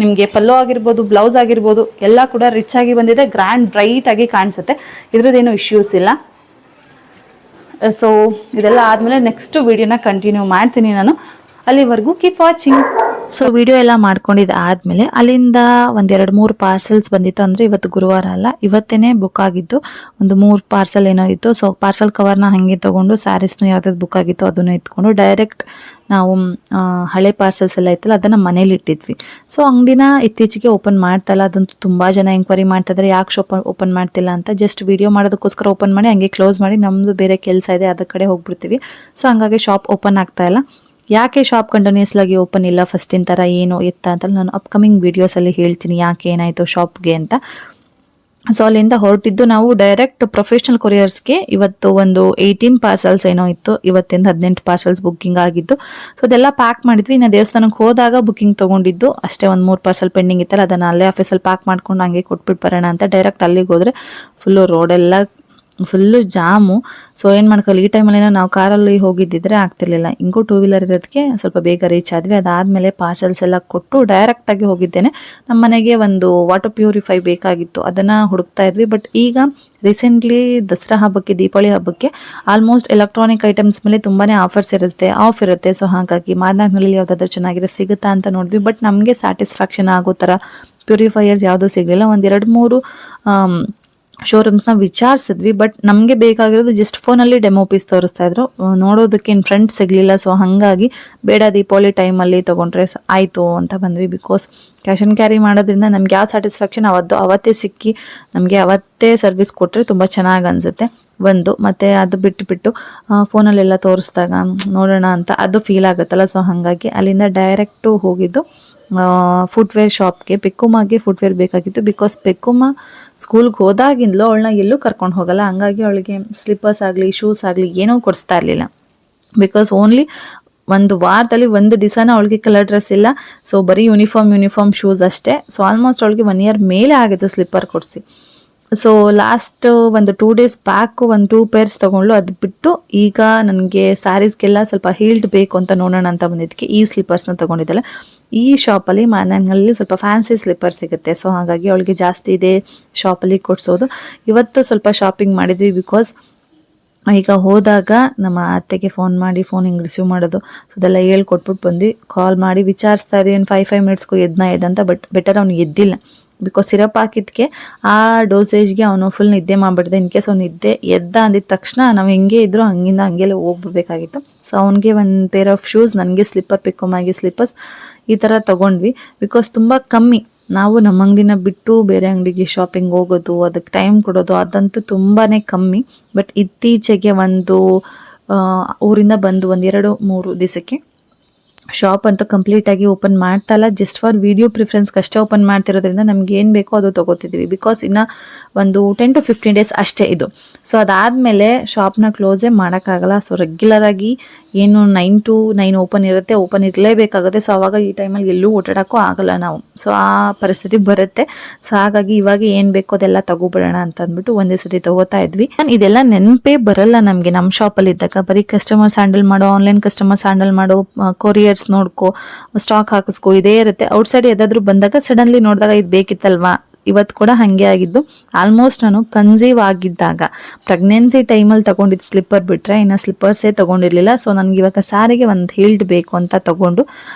[SPEAKER 1] ನಿಮಗೆ ಪಲ್ಲು ಆಗಿರ್ಬೋದು, ಬ್ಲೌಸ್ ಆಗಿರ್ಬೋದು ಎಲ್ಲ ಕೂಡ ರಿಚ್ ಆಗಿ ಬಂದಿದೆ. ಗ್ರ್ಯಾಂಡ್ ಬ್ರೈಟಾಗಿ ಕಾಣಿಸುತ್ತೆ. ಇದ್ರದ್ದೇನು ಇಶ್ಯೂಸ್ ಇಲ್ಲ. ಸೊ ಇದೆಲ್ಲ ಆದಮೇಲೆ ನೆಕ್ಸ್ಟ್ ವಿಡಿಯೋನ ಕಂಟಿನ್ಯೂ ಮಾಡ್ತೀನಿ ನಾನು. ಅಲ್ಲಿವರೆಗೂ ಕೀಪ್ ವಾಚಿಂಗ್. ಸೊ ವಿಡಿಯೋ ಎಲ್ಲ ಮಾಡ್ಕೊಂಡಿದ್ದು ಆದ್ಮೇಲೆ ಅಲ್ಲಿಂದ ಒಂದ್ 2-3 ಪಾರ್ಸೆಲ್ಸ್ ಬಂದಿತ್ತು. ಅಂದ್ರೆ ಇವತ್ತು ಗುರುವಾರ ಅಲ್ಲ, ಇವತ್ತೇನೆ ಬುಕ್ ಆಗಿದ್ದು. ಒಂದು 3 ಪಾರ್ಸೆಲ್ ಏನೋ ಇತ್ತು. ಸೊ ಪಾರ್ಸೆಲ್ ಕವರ್ನ ಹಂಗೆ ತಗೊಂಡು ಸ್ಯಾರೀಸ್ನು ಯಾವ್ದಾದ್ರು ಬುಕ್ ಆಗಿತ್ತು ಅದನ್ನು ಎತ್ಕೊಂಡು ಡೈರೆಕ್ಟ್ ನಾವು ಹಳೆ ಪಾರ್ಸೆಲ್ಸ್ ಎಲ್ಲ ಇತ್ತಲ್ಲ ಅದನ್ನ ಮನೇಲಿ ಇಟ್ಟಿದ್ವಿ. ಸೊ ಅಂಗಡಿನ ಇತ್ತೀಚೆಗೆ ಓಪನ್ ಮಾಡ್ತಾ ಇಲ್ಲ. ಅದಂತೂ ತುಂಬಾ ಜನ ಎಂಕ್ವೈರಿ ಮಾಡ್ತಾ ಇದ್ದಾರೆ, ಯಾಕೆ ಶಾಪ್ ಓಪನ್ ಮಾಡ್ತಿಲ್ಲ ಅಂತ. ಜಸ್ಟ್ ವಿಡಿಯೋ ಮಾಡೋದಕ್ಕೋಸ್ಕರ ಓಪನ್ ಮಾಡಿ ಹಂಗೆ ಕ್ಲೋಸ್ ಮಾಡಿ ನಮ್ದು ಬೇರೆ ಕೆಲಸ ಇದೆ ಅದ ಕಡೆ ಹೋಗ್ಬಿಡ್ತೀವಿ. ಸೊ ಹಂಗಾಗಿ ಶಾಪ್ ಓಪನ್ ಆಗ್ತಾ ಇಲ್ಲ. ಯಾಕೆ ಶಾಪ್ ಕಂಟಿನ್ಯೂಸ್ ಆಗಿ ಓಪನ್ ಇಲ್ಲ ಫಸ್ಟಿನ ಥರ ಏನು ಎತ್ತ ಅಂತ ನಾನು ಅಪ್ಕಮಿಂಗ್ ವಿಡಿಯೋಸಲ್ಲಿ ಹೇಳ್ತೀನಿ ಯಾಕೆ ಏನಾಯಿತು ಶಾಪ್ಗೆ ಅಂತ. ಸೊ ಅಲ್ಲಿಂದ ಹೊರಟಿದ್ದು ನಾವು ಡೈರೆಕ್ಟ್ ಪ್ರೊಫೆಷನಲ್ ಕೊರಿಯರ್ಸ್ಗೆ. ಇವತ್ತು ಒಂದು 18 ಪಾರ್ಸಲ್ಸ್ ಏನೋ ಇತ್ತು, ಇವತ್ತಿಂದ 18 ಪಾರ್ಸಲ್ಸ್ ಬುಕ್ಕಿಂಗ್ ಆಗಿದ್ದು. ಸೊ ಅದೆಲ್ಲ ಪ್ಯಾಕ್ ಮಾಡಿದ್ವಿ. ಇನ್ನು ದೇವಸ್ಥಾನಕ್ಕೆ ಹೋದಾಗ ಬುಕ್ಕಿಂಗ್ ತೊಗೊಂಡಿದ್ದು ಅಷ್ಟೇ. ಒಂದು 3 ಪಾರ್ಸಲ್ ಪೆಂಡಿಂಗ್ ಇತ್ತಲ್ಲ ಅದನ್ನು ಅಲ್ಲೇ ಆಫೀಸಲ್ಲಿ ಪ್ಯಾಕ್ ಮಾಡ್ಕೊಂಡು ಹಂಗೆ ಕೊಟ್ಬಿಟ್ಟು ಬರೋಣ ಅಂತ ಡೈರೆಕ್ಟ್ ಅಲ್ಲಿಗೆ ಹೋದರೆ ಫುಲ್ಲು ಜಾಮು. ಸೊ ಏನು ಮಾಡ್ಕೊಳ್ಳಿ, ಈ ಟೈಮಲ್ಲಿ ನಾವು ಕಾರಲ್ಲಿ ಹೋಗಿದ್ದಿದ್ರೆ ಆಗ್ತಿರ್ಲಿಲ್ಲ. ಹಿಂಗೂ 2 ವೀಲರ್ ಇರೋದಕ್ಕೆ ಸ್ವಲ್ಪ ಬೇಗ ರೀಚ್ ಆದ್ವಿ. ಅದಾದಮೇಲೆ ಪಾರ್ಸಲ್ಸ್ ಎಲ್ಲ ಕೊಟ್ಟು ಡೈರೆಕ್ಟಾಗಿ ಹೋಗಿದ್ದೇನೆ. ನಮ್ಮ ಮನೆಗೆ ಒಂದು ವಾಟರ್ ಪ್ಯೂರಿಫೈ ಬೇಕಾಗಿತ್ತು, ಅದನ್ನು ಹುಡುಕ್ತಾ ಇದ್ವಿ. ಬಟ್ ಈಗ ರೀಸೆಂಟ್ಲಿ ದಸರಾ ಹಬ್ಬಕ್ಕೆ, ದೀಪಾವಳಿ ಹಬ್ಬಕ್ಕೆ ಆಲ್ಮೋಸ್ಟ್ ಎಲೆಕ್ಟ್ರಾನಿಕ್ ಐಟಮ್ಸ್ ಮೇಲೆ ತುಂಬಾ ಆಫ್ ಇರುತ್ತೆ. ಸೊ ಹಾಗಾಗಿ ಮಾರ್ನಾಗ್ನಲ್ಲಿ ಯಾವುದಾದ್ರೂ ಚೆನ್ನಾಗಿರೋ ಸಿಗುತ್ತಾ ಅಂತ ನೋಡಿದ್ವಿ. ಬಟ್ ನಮಗೆ ಸ್ಯಾಟಿಸ್ಫ್ಯಾಕ್ಷನ್ ಆಗೋ ಥರ ಪ್ಯೂರಿಫೈಯರ್ಸ್ ಯಾವುದೂ ಸಿಗಲಿಲ್ಲ. ಒಂದು 2-3 ಶೋರೂಮ್ಸ್ನ ವಿಚಾರಿಸಿದ್ವಿ. ಬಟ್ ನಮಗೆ ಬೇಕಾಗಿರೋದು ಜಸ್ಟ್ ಫೋನಲ್ಲಿ ಡೆಮೋ ಪೀಸ್ ತೋರಿಸ್ತಾ ಇದ್ರು, ನೋಡೋದಕ್ಕೆ ಇನ್ ಫ್ರಂಟ್ ಸಿಗಲಿಲ್ಲ. ಸೊ ಹಾಗಾಗಿ ಬೇಡ, ದೀಪಾವಳಿ ಟೈಮಲ್ಲಿ ತೊಗೊಂಡ್ರೆ ಆಯಿತು ಅಂತ ಬಂದ್ವಿ. ಬಿಕಾಸ್ ಕ್ಯಾಶ್ ಆನ್ ಕ್ಯಾರಿ ಮಾಡೋದ್ರಿಂದ ನಮ್ಗೆ ಯಾವ ಸ್ಯಾಟಿಸ್ಫ್ಯಾಕ್ಷನ್ ಅವತ್ತೇ ಸಿಕ್ಕಿ ನಮಗೆ ಅವತ್ತೇ ಸರ್ವಿಸ್ ಕೊಟ್ಟರೆ ತುಂಬ ಚೆನ್ನಾಗಿ ಅನಿಸುತ್ತೆ ಒಂದು. ಮತ್ತು ಅದು ಬಿಟ್ಟು ಫೋನಲ್ಲೆಲ್ಲ ತೋರಿಸ್ದಾಗ ನೋಡೋಣ ಅಂತ ಅದು ಫೀಲ್ ಆಗುತ್ತಲ್ಲ. ಸೊ ಹಾಗಾಗಿ ಅಲ್ಲಿಂದ ಡೈರೆಕ್ಟು ಹೋಗಿದ್ದು ಫುಟ್ವೇರ್ ಶಾಪ್ಗೆ. ಪೆಕ್ಕುಮ್ಮಗೆ ಫುಟ್ವೇರ್ ಬೇಕಾಗಿತ್ತು. ಬಿಕಾಸ್ ಪೆಕ್ಕುಮ್ಮ ಸ್ಕೂಲ್ಗೆ ಹೋದಾಗಿಂದಲೂ ಅವಳನ್ನ ಎಲ್ಲೂ ಕರ್ಕೊಂಡು ಹೋಗಲ್ಲ. ಹಂಗಾಗಿ ಅವಳಿಗೆ ಸ್ಲಿಪ್ಪರ್ಸ್ ಆಗಲಿ ಶೂಸ್ ಆಗಲಿ ಏನೂ ಕೊಡಿಸ್ತಾ ಇರಲಿಲ್ಲ. ಬಿಕಾಸ್ ಓನ್ಲಿ ಒಂದು ವಾರದಲ್ಲಿ ಒಂದು ದಿವಸನ ಅವಳಿಗೆ ಕಲರ್ ಡ್ರೆಸ್ ಇಲ್ಲ. ಸೊ ಬರೀ ಯೂನಿಫಾರ್ಮ್ ಶೂಸ್ ಅಷ್ಟೇ. ಸೊ ಆಲ್ಮೋಸ್ಟ್ ಅವಳಿಗೆ 1 ಇಯರ್ ಮೇಲೆ ಆಗಿತ್ತು ಸ್ಲಿಪ್ಪರ್ ಕೊಡಿಸಿ. ಸೊ ಲಾಸ್ಟ್ ಒಂದು 2 ಡೇಸ್ ಬ್ಯಾಕು ಒಂದು 2 ಪೇರ್ಸ್ ತೊಗೊಂಡ್ಲು. ಅದು ಬಿಟ್ಟು ಈಗ ನನಗೆ ಸ್ಯಾರೀಸ್ಗೆಲ್ಲ ಸ್ವಲ್ಪ ಹೀಲ್ಡ್ ಬೇಕು ಅಂತ ನೋಡೋಣ ಅಂತ ಬಂದಿದ್ದಕ್ಕೆ ಈ ಸ್ಲಿಪ್ಪರ್ಸ್ನ ತೊಗೊಂಡಿದ್ದಾಳೆ. ಈ ಶಾಪಲ್ಲಿ ಮನೆಯಲ್ಲಿ ಸ್ವಲ್ಪ ಫ್ಯಾನ್ಸಿ ಸ್ಲಿಪ್ಪರ್ ಸಿಗುತ್ತೆ. ಸೊ ಹಾಗಾಗಿ ಅವಳಿಗೆ ಜಾಸ್ತಿ ಇದೆ ಶಾಪಲ್ಲಿ ಕೊಡಿಸೋದು. ಇವತ್ತು ಸ್ವಲ್ಪ ಶಾಪಿಂಗ್ ಮಾಡಿದ್ವಿ. ಬಿಕಾಸ್ ಈಗ ಹೋದಾಗ ನಮ್ಮ ಅತ್ತೆಗೆ ಫೋನ್ ಹಿಂಗೆ ರಿಸೀವ್ ಮಾಡೋದು, ಸೊ ಅದೆಲ್ಲ ಹೇಳ್ಕೊಟ್ಬಿಟ್ಟು ಬಂದು ಕಾಲ್ ಮಾಡಿ ವಿಚಾರಿಸ್ತಾ ಇದ್ವಿ. ಏನು 5 ಮಿನಿಟ್ಸ್ಗೂ ಎದ್ದಂತ. ಬಟ್ ಬೆಟರ್ ಅವ್ನಿಗೆ ಎದ್ದಿಲ್ಲ. ಬಿಕಾಸ್ ಸಿರಪ್ ಹಾಕಿದ್ಕೆ ಆ ಡೋಸೇಜ್ಗೆ ಅವನು ಫುಲ್ ನಿದ್ದೆ ಮಾಡಿಬಿಟ್ಟಿದೆ. ಇನ್ ಕೇಸ್ ಅವ್ನು ಎದ್ದ ಅಂದಿದ ತಕ್ಷಣ ನಾವು ಹೆಂಗೆ ಇದ್ರು ಹಂಗೆಲ್ಲ ಹೋಗ್ಬಿಡ್ಬೇಕಾಗಿತ್ತು. ಸೊ ಅವ್ನಿಗೆ ಒಂದು ಪೇರ್ ಆಫ್ ಶೂಸ್, ನನಗೆ ಸ್ಲಿಪ್ಪರ್, ಪೆಕ್ಕುಮ್ಮಗೆ ಸ್ಲಿಪ್ಪರ್ಸ್ ಈ ಥರ ತೊಗೊಂಡ್ವಿ. ಬಿಕಾಸ್ ತುಂಬ ಕಮ್ಮಿ. ನಾವು ನಮ್ಮ ಅಂಗಡಿನ ಬಿಟ್ಟು ಬೇರೆ ಅಂಗಡಿಗೆ ಶಾಪಿಂಗ್ ಹೋಗೋದು, ಅದಕ್ಕೆ ಟೈಮ್ ಕೊಡೋದು ಅದಂತೂ ತುಂಬಾ ಕಮ್ಮಿ. ಬಟ್ ಇತ್ತೀಚೆಗೆ ಒಂದು ಊರಿಂದ ಬಂದು 1-2-3 ದಿವಸಕ್ಕೆ ಶಾಪ್ ಅಂತೂ ಕಂಪ್ಲೀಟಾಗಿ ಓಪನ್ ಮಾಡ್ತಾ ಇಲ್ಲ. ಜಸ್ಟ್ ಫಾರ್ ವಿಡಿಯೋ ಪ್ರಿಫರೆನ್ಸ್ಗೆ ಅಷ್ಟೇ ಓಪನ್ ಮಾಡ್ತಿರೋದ್ರಿಂದ ನಮ್ಗೆ ಏನು ಬೇಕೋ ಅದು ತೊಗೋತಿದ್ವಿ. ಬಿಕಾಸ್ ಇನ್ನು ಒಂದು 10 to 15 ಡೇಸ್ ಅಷ್ಟೇ ಇದು. ಸೊ ಅದಾದಮೇಲೆ ಶಾಪ್ನ ಕ್ಲೋಸೇ ಮಾಡೋಕ್ಕಾಗಲ್ಲ. ಸೊ ರೆಗ್ಯುಲರಾಗಿ ಏನು 9 to 9 ಓಪನ್ ಇರುತ್ತೆ, ಓಪನ್ ಇರಲೇಬೇಕಾಗುತ್ತೆ. ಸೊ ಆವಾಗ ಈ ಟೈಮಲ್ಲಿ ಎಲ್ಲೂ ಓಡಾಡೋಕ್ಕೂ ಆಗಲ್ಲ ನಾವು. ಸೊ ಆ ಪರಿಸ್ಥಿತಿ ಬರುತ್ತೆ. ಸೊ ಹಾಗಾಗಿ ಇವಾಗ ಏನು ಬೇಕೋ ಅದೆಲ್ಲ ತಗೋಬಿಡೋಣ ಅಂತ ಅಂದ್ಬಿಟ್ಟು ಒಂದೇ ಸತಿ ತಗೋತಾ ಇದ್ವಿ. ಇದೆಲ್ಲ ನೆನಪೇ ಬರಲ್ಲ ನಮಗೆ ನಮ್ಮ ಶಾಪಲ್ಲಿ ಇದ್ದಾಗ. ಬರೀ ಕಸ್ಟಮರ್ಸ್ ಹ್ಯಾಂಡಲ್ ಮಾಡೋ, ಆನ್ಲೈನ್ ಕಸ್ಟಮರ್ಸ್ ಹ್ಯಾಂಡಲ್ ಮಾಡೋ, ಕೊರಿಯರ್ ನೋಡ್ಕೋ, ಸ್ಟಾಕ್ ಹಾಕಿಸ್ಕೋ, ಇದೇ ಇರುತ್ತೆ. ಔಟ್ಸೈಡ್ ಯಾವ್ದಾದ್ರು ಬಂದಾಗ ಸಡನ್ಲಿ ನೋಡಿದಾಗ ಇದು ಬೇಕಿತ್ತಲ್ವಾ. ಇವತ್ತು ಕೂಡ ಹಾಗೆ ಆಗಿದ್ದು. ಆಲ್ಮೋಸ್ಟ್ ನಾನು ಕನ್ಸೀವ್ ಆಗಿದ್ದಾಗ ಪ್ರೆಗ್ನೆನ್ಸಿ ಟೈಮಲ್ಲಿ ತಗೊಂಡಿದ್ದು ಸ್ಲಿಪ್ಪರ್ ಬಿಟ್ರೆ ಇನ್ನು ಸ್ಲಿಪ್ಪರ್ಸೇ ತಗೊಂಡಿರ್ಲಿಲ್ಲ. ಸೊ ನನಗೆ ಇವಾಗ ಸ್ಯಾರಿಗೆ ಒಂದು ಹೀಲ್ಡ್ ಬೇಕು ಅಂತ ತಗೊಂಡು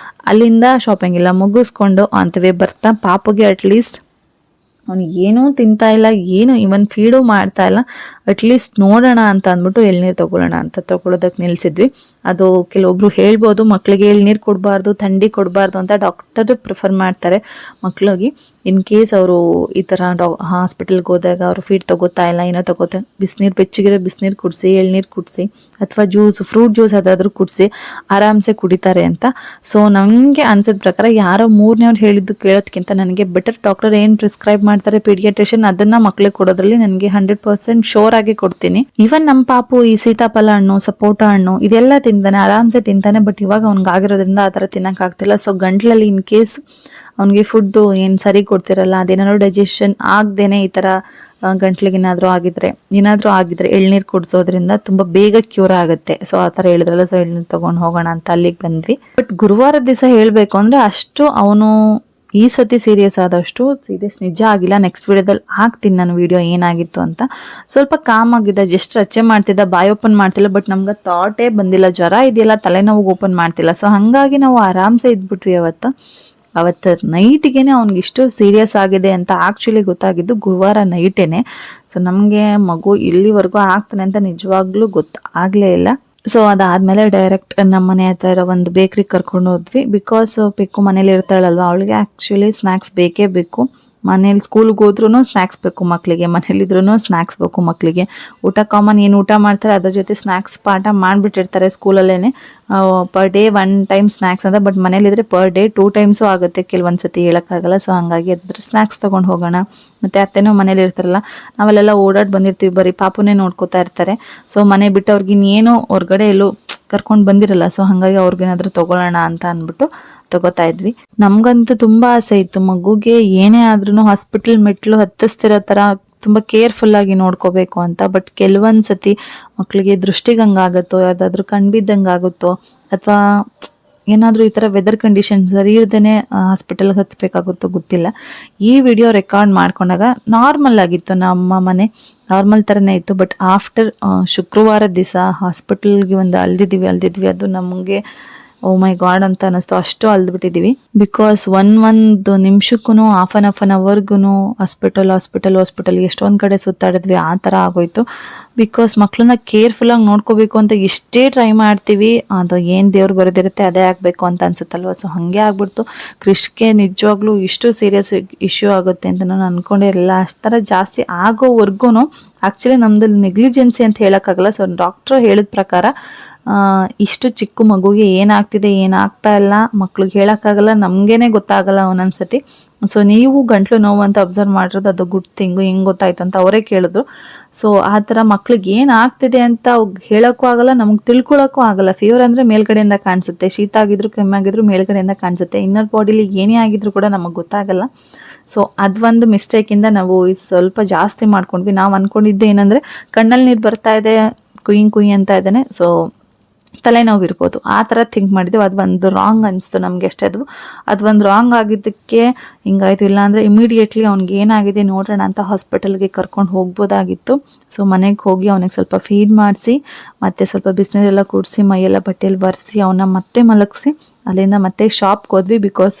[SPEAKER 1] ಅಲ್ಲಿಂದ ಶಾಪಿಂಗ್ ಎಲ್ಲ ಮುಗಿಸ್ಕೊಂಡು ಅಂತವೇ ಬರ್ತಾ ಪಾಪುಗೆ ಅಟ್ಲೀಸ್ಟ್ ಅವ್ನು ಏನೂ ತಿಂತಾ ಇಲ್ಲ, ಏನು ಇವನ್ ಫೀಡು ಮಾಡ್ತಾ ಇಲ್ಲ, ಅಟ್ಲೀಸ್ಟ್ ನೋಡೋಣ ಅಂತ ಅಂದ್ಬಿಟ್ಟು ಎಳ್ನೀರು ತಗೊಳ್ಳೋಣ ಅಂತ ತಗೊಳ್ಳೋದಕ್ಕೆ ನಿಲ್ಸಿದ್ವಿ. ಅದು ಕೆಲವೊಬ್ರು ಹೇಳ್ಬೋದು ಮಕ್ಕಳಿಗೆ ಎಳ್ನೀರು ಕೊಡಬಾರ್ದು, ಥಂಡಿ ಕೊಡಬಾರ್ದು ಅಂತ. ಡಾಕ್ಟರ್ ಪ್ರಿಫರ್ ಮಾಡ್ತಾರೆ ಮಕ್ಕಳಿಗೆ. ಇನ್ ಕೇಸ್ ಅವರು ಈ ಥರ ಹಾಸ್ಪಿಟಲ್ಗೆ ಹೋದಾಗ ಅವರು ಫೀಡ್ ತಗೋತಾ ಇಲ್ಲ, ಏನೋ ತಗೋತಾರೆ, ಬಿಸಿನೀರು, ಬೆಚ್ಚಗಿರೋ ಬಿಸಿನೀರು ಕುಡಿಸಿ, ಎಳ್ನೀರು ಕುಡಿಸಿ, ಅಥವಾ ಫ್ರೂಟ್ ಜ್ಯೂಸ್ ಅದಾದರೂ ಕುಡಿಸಿ ಆರಾಮ್ಸೆ ಕುಡಿತಾರೆ ಅಂತ. ಸೊ ನನಗೆ ಅನ್ಸಿದ ಪ್ರಕಾರ ಯಾರೋ 3ನೇವ್ರು ಹೇಳಿದ್ದು ಕೇಳೋದಕ್ಕಿಂತ ನನಗೆ ಬೆಟರ್ ಡಾಕ್ಟರ್ ಏನು ಪ್ರಿಸ್ಕ್ರೈಬ್ ಮಾಡ್ತಾರೆ ಪೀಡಿಯಾಟ್ರಿಷಿಯನ್ ಅದನ್ನ ಮಕ್ಕಳಿಗೆ ಕೊಡೋದ್ರಲ್ಲಿ ನನಗೆ 100% ಶೋರ್ ಆಗಿ ಕೊಡ್ತೀನಿ. ಈವನ್ ನಮ್ಮ ಪಾಪು ಈ ಸೀತಾಫಲ ಹಣ್ಣು, ಸಪೋಟ ಹಣ್ಣು ಇದೆಲ್ಲ ತಿಂತಾನೆ, ಆರಾಮ್ಸೆ ತಿಂತಾನೆ. ಬಟ್ ಇವಾಗ ಅವ್ನಿಗೆ ಆಗಿರೋದ್ರಿಂದ ಆ ಥರ ತಿನ್ನಕ್ಕಾಗ್ತಿಲ್ಲ. ಸೊ ಗಂಟ್ಲಲ್ಲಿ ಇನ್ ಕೇಸ್ ಅವ್ನಿಗೆ ಫುಡ್ಡು ಏನು ಸರಿ ಕೊಡ್ತಿರಲ್ಲ, ಅದೇನಾದ್ರು ಡೈಜೆಷನ್ ಆಗದೇನೆ ಈ ಥರ ಗಂಟ್ಲಿಗೆ ಏನಾದರೂ ಆಗಿದ್ರೆ ಎಳ್ನೀರು ಕುಡಿಸೋದ್ರಿಂದ ತುಂಬ ಬೇಗ ಕ್ಯೂರ್ ಆಗುತ್ತೆ. ಸೊ ಆ ಥರ ಹೇಳಿದ್ರಲ್ಲ, ಸೊ ಎಳ್ನೀರು ತೊಗೊಂಡು ಹೋಗೋಣ ಅಂತ ಅಲ್ಲಿಗೆ ಬಂದ್ವಿ. ಬಟ್ ಗುರುವಾರ ದಿವಸ ಹೇಳಬೇಕು ಅಂದರೆ ಅಷ್ಟು ಅವನು ಈ ಸತಿ ಸೀರಿಯಸ್ ಆದಷ್ಟು ಸೀರಿಯಸ್ ನಿಜ ಆಗಿಲ್ಲ. ನೆಕ್ಸ್ಟ್ ವಿಡಿಯೋದಲ್ಲಿ ಹಾಕ್ತೀನಿ ನಾನು ವಿಡಿಯೋ ಏನಾಗಿತ್ತು ಅಂತ. ಸ್ವಲ್ಪ ಕಾಮ್ ಆಗಿದ್ದ, ಜಸ್ಟ್ ರಚ್ಚೆ ಮಾಡ್ತಿದ್ದ, ಬಾಯ್ ಓಪನ್ ಮಾಡ್ತಿಲ್ಲ. ಬಟ್ ನಮ್ಗೆ ಥಾಟೇ ಬಂದಿಲ್ಲ ಜ್ವರ ಇದೆಯಲ್ಲ, ತಲೆನೋವು ಓಪನ್ ಮಾಡ್ತಿಲ್ಲ. ಸೊ ಹಾಗಾಗಿ ನಾವು ಆರಾಮ್ಸೆ ಇದ್ಬಿಟ್ವಿ ಅವತ್ತು ನೈಟಿಗೆ ಅವ್ನಿಗೆ ಇಷ್ಟು ಸೀರಿಯಸ್ ಆಗಿದೆ ಅಂತ ಆ್ಯಕ್ಚುಲಿ ಗೊತ್ತಾಗಿದ್ದು ಗುರುವಾರ ನೈಟೇನೆ. ಸೊ ನಮಗೆ ಮಗು ಇಲ್ಲಿವರೆಗೂ ಆಗ್ತಾನೆ ಅಂತ ನಿಜವಾಗ್ಲೂ ಗೊತ್ತಾಗಲೇ ಇಲ್ಲ. ಸೊ ಅದಾದಮೇಲೆ ಡೈರೆಕ್ಟ್ ನಮ್ಮ ಮನೆ ಹತ್ರ ಇರೋ ಒಂದು ಬೇಕ್ರಿಗೆ ಕರ್ಕೊಂಡು ಹೋದ್ವಿ. ಬಿಕಾಸ್ ಪಿಕ್ಕು ಮನೇಲಿ ಇರ್ತಾಳಲ್ವ, ಅವಳಿಗೆ ಆ್ಯಕ್ಚುಲಿ ಸ್ನ್ಯಾಕ್ಸ್ ಬೇಕೇ ಬೇಕು. ಮನೇಲಿ ಸ್ಕೂಲ್ಗೆ ಹೋದ್ರೂ ಸ್ನ್ಯಾಕ್ಸ್ ಬೇಕು ಮಕ್ಕಳಿಗೆ, ಮನೇಲಿದ್ರೂ ಸ್ನ್ಯಾಕ್ಸ್ ಬೇಕು ಮಕ್ಕಳಿಗೆ. ಊಟ ಕಾಮನ್, ಏನು ಊಟ ಮಾಡ್ತಾರೆ ಅದ್ರ ಜೊತೆ ಸ್ನ್ಯಾಕ್ಸ್ ಪಾಠ ಮಾಡಿಬಿಟ್ಟಿರ್ತಾರೆ ಸ್ಕೂಲಲ್ಲೇ. ಪರ್ ಡೇ 1 ಟೈಮ್ ಸ್ನ್ಯಾಕ್ಸ್ ಅಂತ. ಬಟ್ ಮನೇಲಿದ್ರೆ ಪರ್ ಡೇ 2 ಟೈಮ್ಸು ಆಗುತ್ತೆ ಕೆಲವೊಂದು ಸತಿ, ಹೇಳೋಕ್ಕಾಗಲ್ಲ. ಸೊ ಹಂಗಾಗಿ ಅದ್ರ ಸ್ನ್ಯಾಕ್ಸ್ ತೊಗೊಂಡು ಹೋಗೋಣ. ಮತ್ತು ಅತ್ತೆನೂ ಮನೇಲಿ ಇರ್ತಾರಲ್ಲ, ನಾವೆಲ್ಲ ಓಡಾಡಿ ಬಂದಿರ್ತೀವಿ, ಬರೀ ಪಾಪುನೇ ನೋಡ್ಕೋತಾ ಇರ್ತಾರೆ. ಸೊ ಮನೆ ಬಿಟ್ಟು ಅವ್ರಿಗೆ ಇನ್ನೇನು ಹೊರ್ಗಡೆ ಎಲ್ಲೂ ಕರ್ಕೊಂಡು ಬಂದಿರಲ್ಲ. ಸೊ ಹಾಗಾಗಿ ಅವ್ರಿಗೇನಾದ್ರೂ ತೊಗೊಳ್ಳೋಣ ಅಂತ ಅಂದ್ಬಿಟ್ಟು ತಗೋತಾ ಇದ್ವಿ. ನಮ್ಗಂತೂ ತುಂಬಾ ಆಸೆ ಇತ್ತು ಮಗುಗೆ ಏನೇ ಆದ್ರೂ ಹಾಸ್ಪಿಟಲ್ ಮೆಟ್ಲು ಹತ್ತಿಸ್ತಿರೋ ತರ ತುಂಬಾ ಕೇರ್ಫುಲ್ ಆಗಿ ನೋಡ್ಕೋಬೇಕು ಅಂತ. ಬಟ್ ಕೆಲವೊಂದ್ ಸತಿ ಮಕ್ಳಿಗೆ ದೃಷ್ಟಿಗಂಗಾಗತ್ತೋ, ಯಾವ್ದಾದ್ರು ಕಣ್ಬಿದ್ದಂಗಾಗುತ್ತೋ, ಅಥವಾ ಏನಾದ್ರೂ ಈ ತರ ವೆದರ್ ಕಂಡೀಷನ್ ಸರಿ ಇರ್ದೇನೆ ಹಾಸ್ಪಿಟಲ್ಗೆ ಹತ್ಬೇಕಾಗುತ್ತೋ ಗೊತ್ತಿಲ್ಲ. ಈ ವಿಡಿಯೋ ರೆಕಾರ್ಡ್ ಮಾಡ್ಕೊಂಡಾಗ ನಾರ್ಮಲ್ ಆಗಿತ್ತು, ನಮ್ಮ ಮನೆ ನಾರ್ಮಲ್ ತರನೇ ಇತ್ತು. ಬಟ್ ಆಫ್ಟರ್ ಶುಕ್ರವಾರ ದಿವಸ ಹಾಸ್ಪಿಟಲ್ಗೆ ಒಂದು ಅಲ್ದಿದ್ವಿ. ಅದು ನಮಗೆ ಓ ಮೈ ಗಾಡ್ ಅಂತ ಅನ್ನಿಸ್ತು, ಅಷ್ಟು ಅಲ್ದ್ಬಿಟ್ಟಿದೀವಿ. ಬಿಕಾಸ್ ಒಂದು ನಿಮಿಷಕ್ಕೂ ಹಾಫ್ ಅನ್ ಅವರ್ಗೂ ಹಾಸ್ಪಿಟಲ್ ಎಷ್ಟೊಂದ್ ಕಡೆ ಸುತ್ತಾಡಿದ್ವಿ, ಆ ತರ ಆಗೋಯ್ತು. ಬಿಕಾಸ್ ಮಕ್ಳನ್ನ ಕೇರ್ಫುಲ್ ಆಗಿ ನೋಡ್ಕೋಬೇಕು ಅಂತ ಎಷ್ಟೇ ಟ್ರೈ ಮಾಡ್ತೀವಿ, ಅದು ಏನ್ ದೇವ್ರು ಬರೆದಿರುತ್ತೆ ಅದೇ ಆಗ್ಬೇಕು ಅಂತ ಅನ್ಸುತ್ತಲ್ವ. ಸೊ ಹಂಗೆ ಆಗ್ಬಿಡ್ತು. ಕ್ರಿಶ್ಗೆ ನಿಜವಾಗ್ಲೂ ಇಷ್ಟು ಸೀರಿಯಸ್ ಇಶ್ಯೂ ಆಗುತ್ತೆ ಅಂತ ನಾನು ಅನ್ಕೊಂಡಿರಲಿಲ್ಲ. ಅಷ್ಟರ ಜಾಸ್ತಿ ಆಗೋವರೆಗೂ ಆಕ್ಚುಲಿ ನಮ್ದು ನೆಗ್ಲಿಜೆನ್ಸಿ ಅಂತ ಹೇಳಕ್ಕಾಗಲ್ಲ. ಸೊ ಡಾಕ್ಟ್ರು ಹೇಳಿದ ಪ್ರಕಾರ ಇಷ್ಟು ಚಿಕ್ಕ ಮಗುಗೆ ಏನಾಗ್ತಿದೆ ಏನಾಗ್ತಾ ಇಲ್ಲ ಮಕ್ಳಿಗೆ ಹೇಳಕ್ಕಾಗಲ್ಲ, ನಮ್ಗೇನೆ ಗೊತ್ತಾಗಲ್ಲ ಒಂದೊಂದ್ಸತಿ. ಸೊ ನೀವು ಗಂಟ್ಲು ನೋವು ಅಂತ ಅಬ್ಸರ್ವ್ ಮಾಡಿರೋದು ಅದು ಗುಡ್ ಥಿಂಗು, ಹೆಂಗ್ ಗೊತ್ತಾಯ್ತು ಅಂತ ಅವರೇ ಕೇಳಿದ್ರು. ಸೊ ಆ ಥರ ಮಕ್ಳಿಗೆ ಏನಾಗ್ತಿದೆ ಅಂತ ಹೇಳಕ್ಕೂ ಆಗಲ್ಲ, ನಮ್ಗೆ ತಿಳ್ಕೊಳಕ್ಕೂ ಆಗಲ್ಲ. ಫೀವರ್ ಅಂದ್ರೆ ಮೇಲ್ಗಡೆಯಿಂದ ಕಾಣಿಸುತ್ತೆ, ಶೀತ ಆಗಿದ್ರು ಕೆಮ್ಮಾಗಿದ್ರು ಮೇಲ್ಗಡೆಯಿಂದ ಕಾಣಿಸುತ್ತೆ. ಇನ್ನರ್ ಬಾಡಿಲಿ ಏನೇ ಆಗಿದ್ರು ಕೂಡ ನಮಗೆ ಗೊತ್ತಾಗಲ್ಲ. ಸೊ ಅದೊಂದು ಮಿಸ್ಟೇಕಿಂದ ನಾವು ಸ್ವಲ್ಪ ಜಾಸ್ತಿ ಮಾಡ್ಕೊಂಡ್ವಿ. ನಾವು ಅನ್ಕೊಂಡಿದ್ದೆ ಏನಂದ್ರೆ ಕಣ್ಣಲ್ಲಿ ನೀರು ಬರ್ತಾ ಇದೆ, ಕುಯ್ ಅಂತ ಇದ್ದಾನೆ, ಸೊ ತಲೆನೋವು ಇರ್ಬೋದು, ಆ ಥರ ಥಿಂಕ್ ಮಾಡಿದ್ವಿ. ಅದೊಂದು ರಾಂಗ್ ಅನಿಸ್ತು ನಮಗೆ ಅಷ್ಟೇ. ಅದೊಂದು ರಾಂಗ್ ಆಗಿದ್ದಕ್ಕೆ ಹಿಂಗಾಯ್ತು. ಇಲ್ಲಾಂದರೆ ಇಮಿಡಿಯೇಟ್ಲಿ ಅವ್ನಿಗೆ ಏನಾಗಿದೆ ನೋಡೋಣ ಅಂತ ಹಾಸ್ಪಿಟಲ್ಗೆ ಕರ್ಕೊಂಡು ಹೋಗ್ಬೋದಾಗಿತ್ತು. ಸೊ ಮನೆಗೆ ಹೋಗಿ ಅವನಿಗೆ ಸ್ವಲ್ಪ ಫೀಡ್ ಮಾಡಿಸಿ, ಮತ್ತು ಸ್ವಲ್ಪ ಬಿಸಿನೀರೆಲ್ಲ ಕುಡಿಸಿ, ಮೈಯೆಲ್ಲ ಬಟ್ಟೆಯಲ್ಲಿ ಒರೆಸಿ ಅವನ್ನ ಮತ್ತೆ ಮಲಗಿಸಿ ಅಲ್ಲಿಂದ ಮತ್ತೆ ಶಾಪ್ಗೆ ಹೋದ್ವಿ. ಬಿಕಾಸ್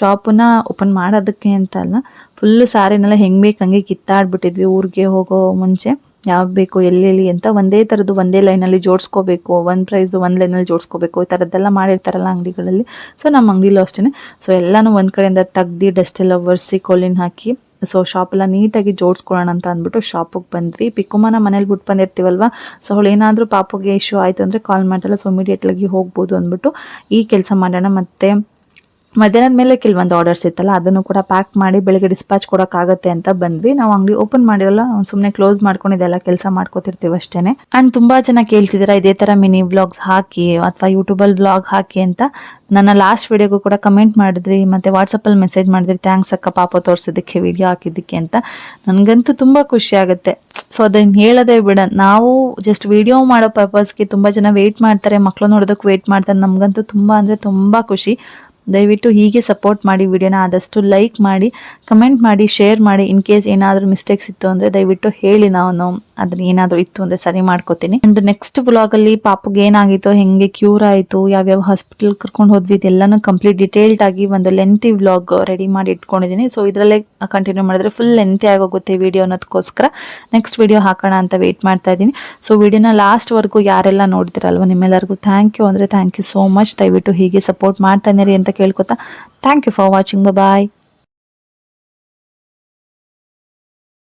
[SPEAKER 1] ಶಾಪನ್ನ ಓಪನ್ ಮಾಡೋದಕ್ಕೆ ಅಂತ ಅಲ್ಲ, ಫುಲ್ಲು ಸಾರಿನೆಲ್ಲ ಹೆಂಗೆ ಬೇಕು ಹಂಗೆ ಕಿತ್ತಾಡ್ಬಿಟ್ಟಿದ್ವಿ. ಊರಿಗೆ ಹೋಗೋ ಮುಂಚೆ ಯಾವ ಬೇಕು ಎಲ್ಲೆಲ್ಲಿ ಅಂತ ಒಂದೇ ಥರದ್ದು ಒಂದೇ ಲೈನಲ್ಲಿ ಜೋಡಿಸ್ಕೋಬೇಕು, ಒಂದು ಪ್ರೈಸ್ದು ಒಂದು ಲೈನಲ್ಲಿ ಜೋಡಿಸ್ಕೋಬೇಕು, ಈ ಥರದ್ದೆಲ್ಲ ಮಾಡಿರ್ತಾರಲ್ಲ ಅಂಗಡಿಗಳಲ್ಲಿ. ಸೊ ನಮ್ಮ ಅಂಗಡಿಲೂ ಅಷ್ಟೇ. ಸೊ ಎಲ್ಲನೂ ಒಂದು ಕಡೆಯಿಂದ ತೆಗ್ದು ಡಸ್ಟ್ ಎಲ್ಲ ಒರೆಸಿ ಕೊಲ್ಲಿನ ಹಾಕಿ, ಸೊ ಶಾಪೆಲ್ಲ ನೀಟಾಗಿ ಜೋಡಿಸ್ಕೊಳ್ಳೋಣ ಅಂತ ಅಂದ್ಬಿಟ್ಟು ಶಾಪಿಗೆ ಬಂದ್ವಿ. ಪಿಕ್ಕುಮ್ಮನ ಮನೇಲಿ ಬಿಟ್ಟು ಬಂದಿರ್ತೀವಲ್ವ, ಸೊ ಅವಳು ಏನಾದರೂ ಪಾಪುಗೆ ಇಶ್ಯೂ ಆಯಿತು ಅಂದರೆ ಕಾಲ್ ಮಾಡ್ತಾಳೆ. ಸೊ ಇಮಿಡಿಯೇಟ್ಲಾಗಿ ಹೋಗ್ಬೋದು ಅಂದ್ಬಿಟ್ಟು ಈ ಕೆಲಸ ಮಾಡೋಣ. ಮತ್ತು ಮಧ್ಯಾಹ್ನದ ಮೇಲೆ ಕೆಲವೊಂದು ಆರ್ಡರ್ಸ್ ಇತ್ತಲ್ಲ, ಅದನ್ನು ಕೂಡ ಪ್ಯಾಕ್ ಮಾಡಿ ಬೆಳಗ್ಗೆ ಡಿಸ್ಪ್ಯಾಚ್ ಕೊಡೋಕ್ಕಾಗತ್ತೆ ಅಂತ ಬಂದ್ವಿ. ನಾವು ಅಂಗಡಿ ಓಪನ್ ಮಾಡಿರಲ್ಲ, ಸುಮ್ಮನೆ ಕ್ಲೋಸ್ ಮಾಡ್ಕೊಂಡಿದ್ದೆಲ್ಲ ಕೆಲಸ ಮಾಡ್ಕೋತಿರ್ತೀವಿ ಅಷ್ಟೇನೆ. ಆ್ಯಂಡ್ ತುಂಬ ಜನ ಕೇಳ್ತಿದ್ದೀರಾ ಇದೇ ಥರ ಮಿನಿ ವ್ಲಾಗ್ಸ್ ಹಾಕಿ ಅಥವಾ ಯೂಟ್ಯೂಬಲ್ಲಿ ವ್ಲಾಗ್ ಹಾಕಿ ಅಂತ. ನನ್ನ ಲಾಸ್ಟ್ ವಿಡಿಯೋಗೂ ಕೂಡ ಕಮೆಂಟ್ ಮಾಡಿದ್ರಿ, ಮತ್ತು ವಾಟ್ಸಪ್ಪಲ್ಲಿ ಮೆಸೇಜ್ ಮಾಡಿದ್ರಿ, ಥ್ಯಾಂಕ್ಸ್ ಅಕ್ಕ ಪಾಪ ತೋರಿಸೋದಕ್ಕೆ, ವಿಡಿಯೋ ಹಾಕಿದ್ದಕ್ಕೆ ಅಂತ. ನನಗಂತೂ ತುಂಬ ಖುಷಿ ಆಗುತ್ತೆ. ಸೊ ಅದನ್ನು ಹೇಳೋದೇ ಬಿಡ, ನಾವು ಜಸ್ಟ್ ವಿಡಿಯೋ ಮಾಡೋ ಪರ್ಪಸ್ಗೆ ತುಂಬ ಜನ ವೆಯ್ಟ್ ಮಾಡ್ತಾರೆ, ಮಕ್ಕಳು ನೋಡೋದಕ್ಕೆ ವೆಯ್ಟ್ ಮಾಡ್ತಾರೆ. ನಮಗಂತೂ ತುಂಬ ಅಂದರೆ ತುಂಬ ಖುಷಿ. ದಯವಿಟ್ಟು ಹೀಗೆ ಸಪೋರ್ಟ್ ಮಾಡಿ, ವಿಡಿಯೋನ ಆದಷ್ಟು ಲೈಕ್ ಮಾಡಿ, ಕಮೆಂಟ್ ಮಾಡಿ, ಶೇರ್ ಮಾಡಿ. ಇನ್ ಕೇಸ್ ಏನಾದರೂ ಮಿಸ್ಟೇಕ್ಸ್ ಇತ್ತು ಅಂದರೆ ದಯವಿಟ್ಟು ಹೇಳಿ, ನಾನು ಅದನ್ನ ಏನಾದರೂ ಇತ್ತು ಅಂದರೆ ಸರಿ ಮಾಡ್ಕೋತೀನಿ. ಅಂಡ್ ನೆಕ್ಸ್ಟ್ ವ್ಲಾಗಲ್ಲಿ ಪಾಪುಗೆ ಏನಾಗಿತ್ತು, ಹೆಂಗೆ ಕ್ಯೂರ್ ಆಯಿತು, ಯಾವ್ಯಾವ ಹಾಸ್ಪಿಟಲ್ ಕರ್ಕೊಂಡು ಹೋದ್ವಿ, ಇದೆಲ್ಲನೂ ಕಂಪ್ಲೀಟ್ ಡಿಟೇಲ್ಡ್ ಆಗಿ ಒಂದು ಲೆಂತಿ ವ್ಲಾಗ್ ರೆಡಿ ಮಾಡಿ ಇಟ್ಕೊಂಡಿದ್ದೀನಿ. ಸೊ ಇದರಲ್ಲೇ ಕಂಟಿನ್ಯೂ ಮಾಡಿದ್ರೆ ಫುಲ್ ಲೆಂತಿ ಆಗೋಗುತ್ತೆ ವಿಡಿಯೋ ಅನ್ನೋದಕ್ಕೋಸ್ಕರ ನೆಕ್ಸ್ಟ್ ವಿಡಿಯೋ ಹಾಕೋಣ ಅಂತ ವೆಯ್ಟ್ ಮಾಡ್ತಾ ಇದ್ದೀನಿ. ಸೊ ವಿಡಿಯೋನ ಲಾಸ್ಟ್ವರೆಗೂ ಯಾರೆಲ್ಲ ನೋಡ್ತಿರಲ್ವ ನಿಮ್ಮೆಲ್ಲರಿಗೂ ಥ್ಯಾಂಕ್ ಯು ಅಂದರೆ ಥ್ಯಾಂಕ್ ಯು ಸೋ ಮಚ್. ದಯವಿಟ್ಟು ಹೀಗೆ ಸಪೋರ್ಟ್ ಮಾಡ್ತಾನೆ ರೀ ಅಂತ ಕೇಳ್ಕೊತಾ thank you for watching. Bye.